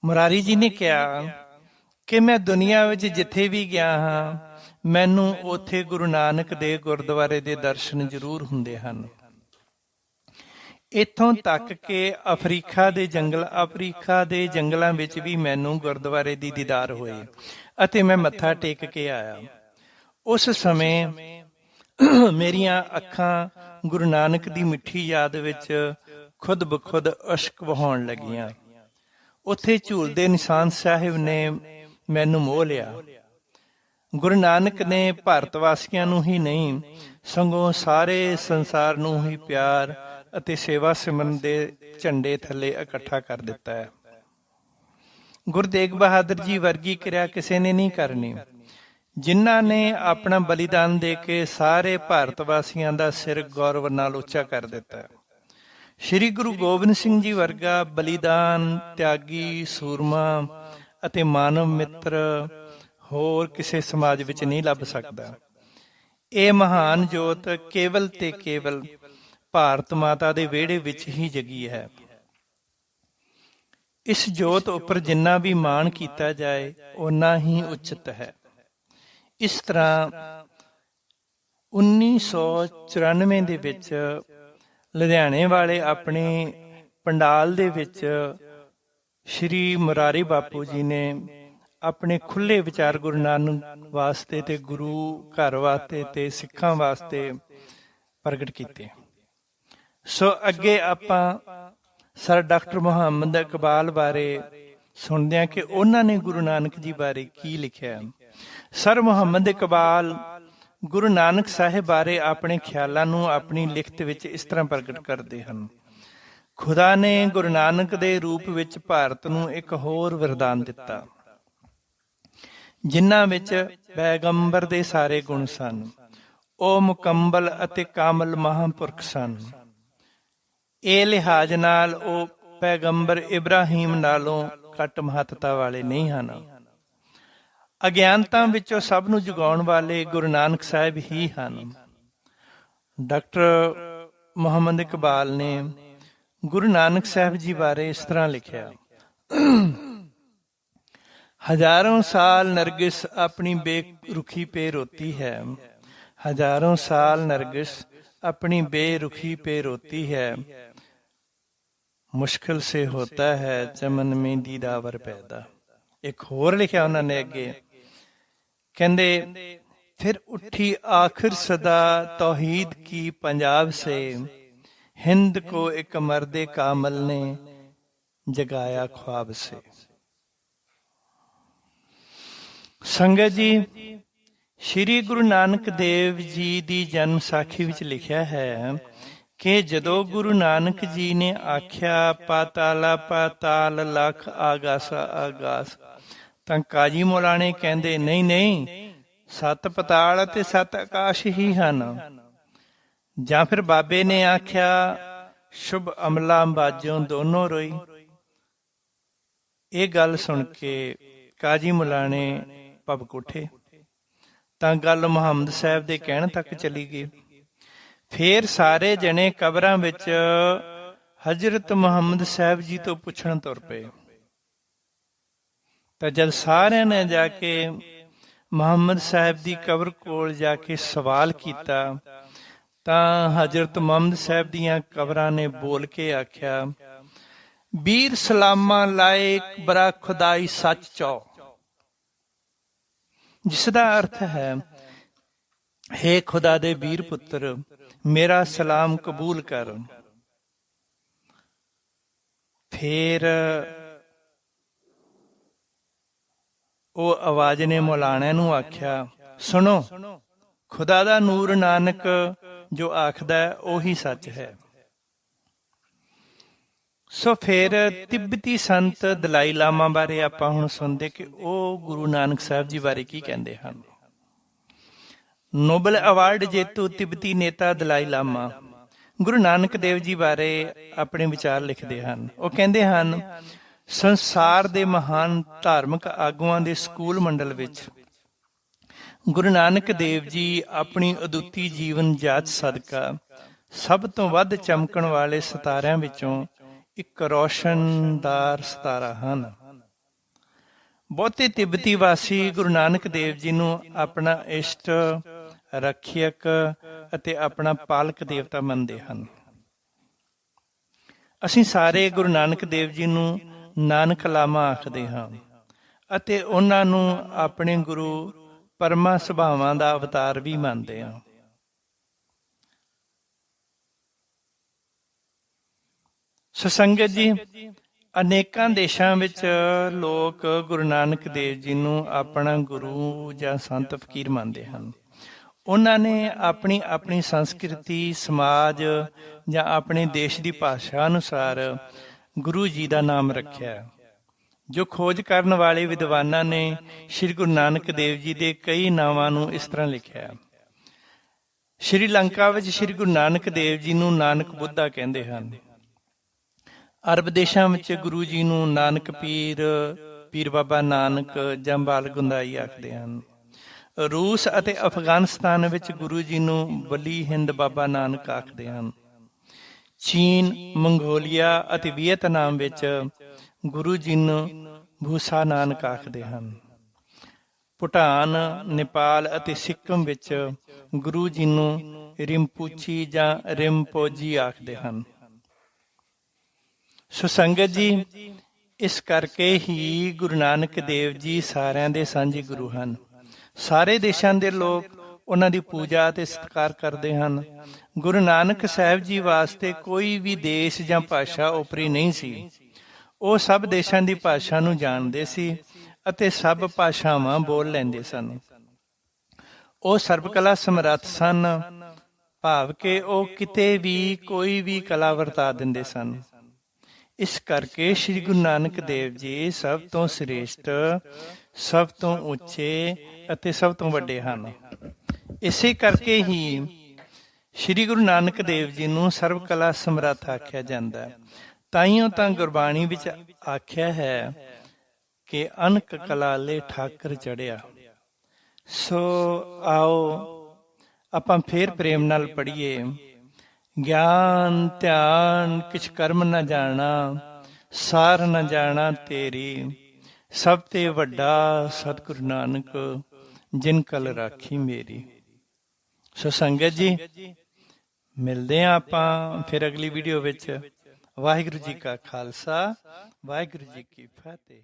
ਮੁਰਾਰੀ ਜੀ ਨੇ ਕਿਹਾ ਕਿ ਮੈਂ ਦੁਨੀਆ ਵਿੱਚ ਜਿੱਥੇ ਵੀ ਗਿਆ ਹਾਂ, ਮੈਨੂੰ ਉੱਥੇ ਗੁਰੂ ਨਾਨਕ ਦੇ ਗੁਰਦੁਆਰੇ ਦੇ ਦਰਸ਼ਨ ਜ਼ਰੂਰ ਹੁੰਦੇ ਹਨ। ਇੱਥੋਂ ਤੱਕ ਕਿ ਅਫਰੀਕਾ ਦੇ ਜੰਗਲਾਂ ਵਿੱਚ ਵੀ ਮੈਨੂੰ ਗੁਰਦੁਆਰੇ ਦੀ ਦੀਦਾਰ ਹੋਈ ਅਤੇ ਮੈਂ ਮੱਥਾ ਟੇਕ ਕੇ ਆਇਆ। ਉਸ ਸਮੇਂ ਮੇਰੀਆਂ ਅੱਖਾਂ ਗੁਰੂ ਨਾਨਕ ਦੀ ਮਿੱਠੀ ਯਾਦ ਵਿੱਚ ਖੁਦ ਬਖੁਦ ਅਸ਼ਕ ਵਹਾਉਣ ਲੱਗੀਆਂ। ਉੱਥੇ ਝੂਲਦੇ ਨਿਸ਼ਾਨ ਸਾਹਿਬ ਨੇ ਮੈਨੂੰ ਮੋਹ ਲਿਆ। ਗੁਰੂ ਨਾਨਕ ਨੇ ਭਾਰਤ ਵਾਸੀਆਂ ਨੂੰ ਹੀ ਨਹੀਂ ਸਗੋਂ ਸਾਰੇ ਸੰਸਾਰ ਨੂੰ ਹੀ ਪਿਆਰ ਅਤੇ ਸੇਵਾ ਸਿਮਰਨ ਦੇ ਝੰਡੇ ਥੱਲੇ ਇਕੱਠਾ ਕਰ ਦਿੱਤਾ ਹੈ। ਗੁਰੂ ਤੇਗ ਬਹਾਦਰ ਜੀ ਵਰਗੀ ਕਿਰਿਆ ਕਿਸੇ ਨੇ ਨਹੀਂ ਕਰਨੀ, ਜਿਨ੍ਹਾਂ ਨੇ ਆਪਣਾ ਬਲੀਦਾਨ ਦੇ ਕੇ ਸਾਰੇ ਭਾਰਤ ਵਾਸੀਆਂ ਦਾ ਸਿਰ ਗੌਰਵ ਨਾਲ ਉੱਚਾ ਕਰ ਦਿੱਤਾ। ਸ੍ਰੀ ਗੁਰੂ ਗੋਬਿੰਦ ਸਿੰਘ ਜੀ ਵਰਗਾ ਬਲੀਦਾਨ ਤਿਆਗੀ, ਸੂਰਮਾ ਅਤੇ ਮਾਨਵ ਮਿੱਤਰ ਹੋਰ ਕਿਸੇ ਸਮਾਜ ਵਿੱਚ ਨਹੀਂ ਲੱਭ ਸਕਦਾ। ਇਹ ਮਹਾਨ ਜੋਤ ਕੇਵਲ ਤੇ ਕੇਵਲ ਭਾਰਤ ਮਾਤਾ ਦੇ ਵਿਹੜੇ ਵਿੱਚ ਹੀ ਜਗੀ ਹੈ। ਇਸ ਜੋਤ ਉੱਪਰ ਜਿੰਨਾ ਵੀ ਮਾਣ ਕੀਤਾ ਜਾਏ ਓਨਾ ਹੀ ਉਚਿਤ ਹੈ। ਇਸ ਤਰ੍ਹਾਂ 1994 ਦੇ ਵਿੱਚ ਲੁਧਿਆਣੇ ਵਾਲੇ ਆਪਣੇ ਪੰਡਾਲ ਦੇ ਵਿੱਚ ਸ਼੍ਰੀ ਮੁਰਾਰੀ ਬਾਪੂ ਜੀ ਨੇ ਆਪਣੇ ਖੁੱਲੇ ਵਿਚਾਰ ਗੁਰੂ ਨਾਨਕ ਵਾਸਤੇ ਤੇ ਗੁਰੂ ਘਰ ਵਾਸਤੇ ਤੇ ਸਿੱਖਾਂ ਵਾਸਤੇ ਪ੍ਰਗਟ ਕੀਤੇ। ਸੋ ਅੱਗੇ ਆਪਾਂ ਸਰ ਡਾਕਟਰ ਮੁਹੰਮਦ ਇਕਬਾਲ ਬਾਰੇ ਸੁਣਦੇ ਹਾਂ ਕਿ ਉਹਨਾਂ ਨੇ ਗੁਰੂ ਨਾਨਕ ਜੀ ਬਾਰੇ ਕੀ ਲਿਖਿਆ। ਸਰ ਮੁਹੰਮਦ ਇਕਬਾਲ ਗੁਰੂ ਨਾਨਕ ਸਾਹਿਬ ਬਾਰੇ ਆਪਣੇ ਖਿਆਲਾਂ ਨੂੰ ਆਪਣੀ ਲਿਖਤ ਵਿੱਚ ਇਸ ਤਰ੍ਹਾਂ ਪ੍ਰਗਟ ਕਰਦੇ ਹਨ। ਖੁਦਾ ਨੇ ਗੁਰੂ ਨਾਨਕ ਦੇ ਰੂਪ ਵਿੱਚ ਭਾਰਤ ਨੂੰ ਇੱਕ ਹੋਰ ਵਰਦਾਨ ਦਿੱਤਾ, ਜਿਨ੍ਹਾਂ ਵਿੱਚ ਪੈਗੰਬਰ ਦੇ ਸਾਰੇ ਗੁਣ ਸਨ। ਉਹ ਮੁਕੰਮਲ ਅਤੇ ਕਾਮਲ ਮਹਾਂਪੁਰਖ ਸਨ। ਇਹ ਲਿਹਾਜ਼ ਨਾਲ ਉਹ ਪੈਗੰਬਰ ਇਬਰਾਹੀਮ ਨਾਲੋਂ ਘੱਟ ਮਹੱਤਤਾ ਵਾਲੇ ਨਹੀਂ ਹਨ। ਅਗਿਆਨਤਾ ਵਿੱਚੋਂ ਸਭ ਨੂੰ ਜਗਾਉਣ ਵਾਲੇ ਗੁਰੂ ਨਾਨਕ ਸਾਹਿਬ ਹੀ ਹਨ। ਡਾਕਟਰ ਮੁਹੰਮਦ ਇਕਬਾਲ ਨੇ ਗੁਰੂ ਨਾਨਕ ਸਾਹਿਬ ਜੀ ਬਾਰੇ ਇਸ ਤਰ੍ਹਾਂ ਲਿਖਿਆ। हजारों साल नरगिस अपनी बेरुखी पे रोती है, हजारों साल नरगिस अपनी बेरुखी पे रोती है, मुश्किल से होता है चमन में दीदावर पैदा। एक होर लिखा उन्होंने अगे, कहंदे फिर उठी आखिर सदा तौहीद की पंजाब से, हिंद को एक मर्दे कामल ने जगाया ख्वाब से। ਸੰਗਤ ਜੀ, ਸ਼੍ਰੀ ਗੁਰੂ ਨਾਨਕ ਦੇਵ ਜੀ ਦੀ ਜਨਮ ਸਾਖੀ ਵਿੱਚ ਲਿਖਿਆ ਹੈ ਕਿ ਜਦੋਂ ਗੁਰੂ ਨਾਨਕ ਜੀ ਨੇ ਆਖਿਆ ਪਾਤਾਲਾ ਪਾਤਾਲ ਲੱਖ ਆਗਾਸਾ ਆਗਾਸ, ਤਾਂ ਕਾਜੀ ਮੌਲਾਣੇ ਕਹਿੰਦੇ ਨਹੀਂ ਨਹੀਂ, 7 ਪਤਾਲ ਅਤੇ 7 ਆਕਾਸ਼ ਹੀ ਹਨ। ਜਾਂ ਫਿਰ ਬਾਬੇ ਨੇ ਆਖਿਆ ਸ਼ੁਭ ਅਮਲਾ ਬਾਜੋਂ ਦੋਨੋਂ ਰੋਈ। ਇਹ ਗੱਲ ਸੁਣ ਕੇ ਕਾਜੀ ਮੌਲਾਣੇ ਭਬਕ ਉੱਠੇ ਤਾਂ ਗੱਲ ਮੁਹੰਮਦ ਸਾਹਿਬ ਦੇ ਕਹਿਣ ਤੱਕ ਚਲੀ ਗਈ। ਫੇਰ ਸਾਰੇ ਜਣੇ ਕਬਰਾਂ ਵਿੱਚ ਹਜ਼ਰਤ ਮੁਹੰਮਦ ਸਾਹਿਬ ਜੀ ਤੋਂ ਪੁੱਛਣ ਤੁਰ ਪਏ। ਤਾਂ ਜਦ ਸਾਰਿਆਂ ਨੇ ਜਾ ਕੇ ਮੁਹੰਮਦ ਸਾਹਿਬ ਦੀ ਕਬਰ ਕੋਲ ਜਾ ਕੇ ਸਵਾਲ ਕੀਤਾ ਤਾਂ ਹਜ਼ਰਤ ਮੁਹੰਮਦ ਸਾਹਿਬ ਦੀਆਂ ਕਬਰਾਂ ਨੇ ਬੋਲ ਕੇ ਆਖਿਆ, ਵੀਰ ਸਲਾਮਾਂ ਲਾਇਕ ਬਰਾ ਖੁਦਾਈ ਸੱਚ ਚੋ, ਜਿਸ ਦਾ ਅਰਥ ਹੈ ਹੇ ਖੁਦਾ ਦੇ ਵੀਰ ਪੁੱਤਰ, ਮੇਰਾ ਸਲਾਮ ਕਬੂਲ ਕਰ। ਫੇਰ ਉਹ ਆਵਾਜ਼ ਨੇ ਮੌਲਾਣਾ ਨੂੰ ਆਖਿਆ, ਸੁਣੋ, ਖੁਦਾ ਦਾ ਨੂਰ ਨਾਨਕ ਜੋ ਆਖਦਾ ਉਹੀ ਸੱਚ ਹੈ। ਸੋ ਫਿਰ ਤਿੱਬਤੀ ਸੰਤ ਦਲਾਈ ਲਾਮਾ ਬਾਰੇ ਆਪਾਂ ਹੁਣ ਸੁਣਦੇ ਕਿ ਉਹ ਗੁਰੂ ਨਾਨਕ ਸਾਹਿਬ ਜੀ ਬਾਰੇ ਕੀ ਕਹਿੰਦੇ ਹਨ। ਨੋਬਲ ਅਵਾਰਡ ਜੇਤੂ ਤਿੱਬਤੀ ਨੇਤਾ ਦਲਾਈ ਲਾਮਾ ਗੁਰੂ ਨਾਨਕ ਦੇਵ ਜੀ ਬਾਰੇ ਆਪਣੇ ਵਿਚਾਰ ਲਿਖਦੇ ਹਨ। ਉਹ ਕਹਿੰਦੇ ਹਨ, ਸੰਸਾਰ ਦੇ ਮਹਾਨ ਧਾਰਮਿਕ ਆਗੂਆਂ ਦੇ ਸਕੂਲ ਮੰਡਲ ਵਿੱਚ ਗੁਰੂ ਨਾਨਕ ਦੇਵ ਜੀ ਆਪਣੀ ਅਦੁੱਤੀ ਜੀਵਨ ਜਾਚ ਸਦਕਾ ਸਭ ਤੋਂ ਵੱਧ ਚਮਕਣ ਵਾਲੇ ਸਿਤਾਰਿਆਂ ਵਿੱਚੋਂ ਇੱਕ ਰੌਸ਼ਨਦਾਰ ਸਿਤਾਰਾ ਹਨ। ਬਹੁਤੇ ਤਿੱਬਤੀ ਵਾਸੀ ਗੁਰੂ ਨਾਨਕ ਦੇਵ ਜੀ ਨੂੰ ਆਪਣਾ ਇਸ਼ਟ, ਰੱਖਿਅਕ ਅਤੇ ਆਪਣਾ ਪਾਲਕ ਦੇਵਤਾ ਮੰਨਦੇ ਹਨ। ਅਸੀਂ ਸਾਰੇ ਗੁਰੂ ਨਾਨਕ ਦੇਵ ਜੀ ਨੂੰ ਨਾਨਕ ਲਾਮਾ ਆਖਦੇ ਹਾਂ ਅਤੇ ਉਹਨਾਂ ਨੂੰ ਆਪਣੇ ਗੁਰੂ ਪਰਮਾ ਸੁਭਾਵਾਂ ਦਾ ਅਵਤਾਰ ਵੀ ਮੰਨਦੇ ਹਾਂ। ਸੋ ਸੰਗਤ ਜੀ, ਅਨੇਕਾਂ ਦੇਸ਼ਾਂ ਵਿੱਚ ਲੋਕ ਗੁਰੂ ਨਾਨਕ ਦੇਵ ਜੀ ਨੂੰ ਆਪਣਾ ਗੁਰੂ ਜਾਂ ਸੰਤ ਫਕੀਰ ਮੰਨਦੇ ਹਨ। ਉਹਨਾਂ ਨੇ ਆਪਣੀ ਆਪਣੀ ਸੰਸਕ੍ਰਿਤੀ, ਸਮਾਜ ਜਾਂ ਆਪਣੇ ਦੇਸ਼ ਦੀ ਭਾਸ਼ਾ ਅਨੁਸਾਰ ਗੁਰੂ ਜੀ ਦਾ ਨਾਮ ਰੱਖਿਆ। ਜੋ ਖੋਜ ਕਰਨ ਵਾਲੇ ਵਿਦਵਾਨਾਂ ਨੇ ਸ੍ਰੀ ਗੁਰੂ ਨਾਨਕ ਦੇਵ ਜੀ ਦੇ ਕਈ ਨਾਵਾਂ ਨੂੰ ਇਸ ਤਰ੍ਹਾਂ ਲਿਖਿਆ। ਸ਼੍ਰੀ ਲੰਕਾ ਵਿੱਚ ਸ੍ਰੀ ਗੁਰੂ ਨਾਨਕ ਦੇਵ ਜੀ ਨੂੰ ਨਾਨਕ ਬੁੱਧਾ ਕਹਿੰਦੇ ਹਨ। ਅਰਬ ਦੇਸ਼ਾਂ ਵਿੱਚ ਗੁਰੂ ਜੀ ਨੂੰ ਨਾਨਕ ਪੀਰ, ਪੀਰ ਬਾਬਾ ਨਾਨਕ ਜਾਂ ਬਾਲ ਗੁੰਦਾਈ ਆਖਦੇ ਹਨ। ਰੂਸ ਅਤੇ ਅਫਗਾਨਿਸਤਾਨ ਵਿੱਚ ਗੁਰੂ ਜੀ ਨੂੰ ਵਲੀ ਹਿੰਦ ਬਾਬਾ ਨਾਨਕ ਆਖਦੇ ਹਨ। ਚੀਨ, ਮੰਗੋਲੀਆ ਅਤੇ ਵੀਅਤਨਾਮ ਵਿੱਚ ਗੁਰੂ ਜੀ ਨੂੰ ਭੂਸਾ ਨਾਨਕ ਆਖਦੇ ਹਨ। ਭੂਟਾਨ, ਨੇਪਾਲ ਅਤੇ ਸਿੱਕਮ ਵਿੱਚ ਗੁਰੂ ਜੀ ਨੂੰ ਰਿੰਪੂਚੀ ਜਾਂ ਰਿੰਪੋਜੀ ਆਖਦੇ ਹਨ। ਸੋ ਸੰਗਤ ਜੀ, ਇਸ ਕਰਕੇ ਹੀ ਗੁਰੂ ਨਾਨਕ ਦੇਵ ਜੀ ਸਾਰਿਆਂ ਦੇ ਸਾਂਝੇ ਗੁਰੂ ਹਨ। ਸਾਰੇ ਦੇਸ਼ਾਂ ਦੇ ਲੋਕ ਉਹਨਾਂ ਦੀ ਪੂਜਾ ਅਤੇ ਸਤਿਕਾਰ ਕਰਦੇ ਹਨ। ਗੁਰੂ ਨਾਨਕ ਸਾਹਿਬ ਜੀ ਵਾਸਤੇ ਕੋਈ ਵੀ ਦੇਸ਼ ਜਾਂ ਭਾਸ਼ਾ ਓਪਰੀ ਨਹੀਂ ਸੀ। ਉਹ ਸਭ ਦੇਸ਼ਾਂ ਦੀ ਭਾਸ਼ਾ ਨੂੰ ਜਾਣਦੇ ਸੀ ਅਤੇ ਸਭ ਭਾਸ਼ਾਵਾਂ ਬੋਲ ਲੈਂਦੇ ਸਨ। ਉਹ ਸਰਬ ਕਲਾ ਸਮਰੱਥ ਸਨ, ਭਾਵ ਕਿ ਉਹ ਕਿਤੇ ਵੀ ਕੋਈ ਵੀ ਕਲਾ ਵਰਤਾ ਦਿੰਦੇ ਸਨ। ਇਸ ਕਰਕੇ ਸ੍ਰੀ ਗੁਰੂ ਨਾਨਕ ਦੇਵ ਜੀ ਸਭ ਤੋਂ ਸ੍ਰੇਸ਼ਟ, ਸਭ ਤੋਂ ਉੱਚੇ ਅਤੇ ਸਭ ਤੋਂ ਵੱਡੇ ਹਨ। ਇਸੇ ਕਰਕੇ ਹੀ ਸ੍ਰੀ ਗੁਰੂ ਨਾਨਕ ਦੇਵ ਜੀ ਨੂੰ ਸਰਬ ਕਲਾ ਸਮਰੱਥ ਆਖਿਆ ਜਾਂਦਾ ਹੈ। ਤਾਈਓ ਤਾਂ ਗੁਰਬਾਣੀ ਵਿੱਚ ਆਖਿਆ ਹੈ ਕਿ ਅਨਕ ਕਲਾਲੇ ਠਾਕਰ ਚੜਿਆ। ਸੋ ਆਓ ਆਪਾਂ ਫੇਰ ਪ੍ਰੇਮ ਨਾਲ ਪੜ੍ਹੀਏ। ਗਿਆਨ ਧਿਆਨ ਕਿਛ ਕਰਮ ਨ ਜਾਣਾ, ਸਾਰ ਨ ਜਾਣਾ ਤੇਰੀ, ਸਭ ਤੇ ਵੱਡਾ ਸਤਿਗੁਰੂ ਨਾਨਕ, ਜਿਨ ਕਲ ਰਾਖੀ ਮੇਰੀ। ਸੋ ਸੰਗਤ ਜੀ, ਮਿਲਦੇ ਹਾਂ ਆਪਾਂ ਫਿਰ ਅਗਲੀ ਵੀਡੀਓ ਵਿੱਚ। ਵਾਹਿਗੁਰੂ ਜੀ ਕਾ ਖਾਲਸਾ, ਵਾਹਿਗੁਰੂ ਜੀ ਕੀ ਫਤਿਹ।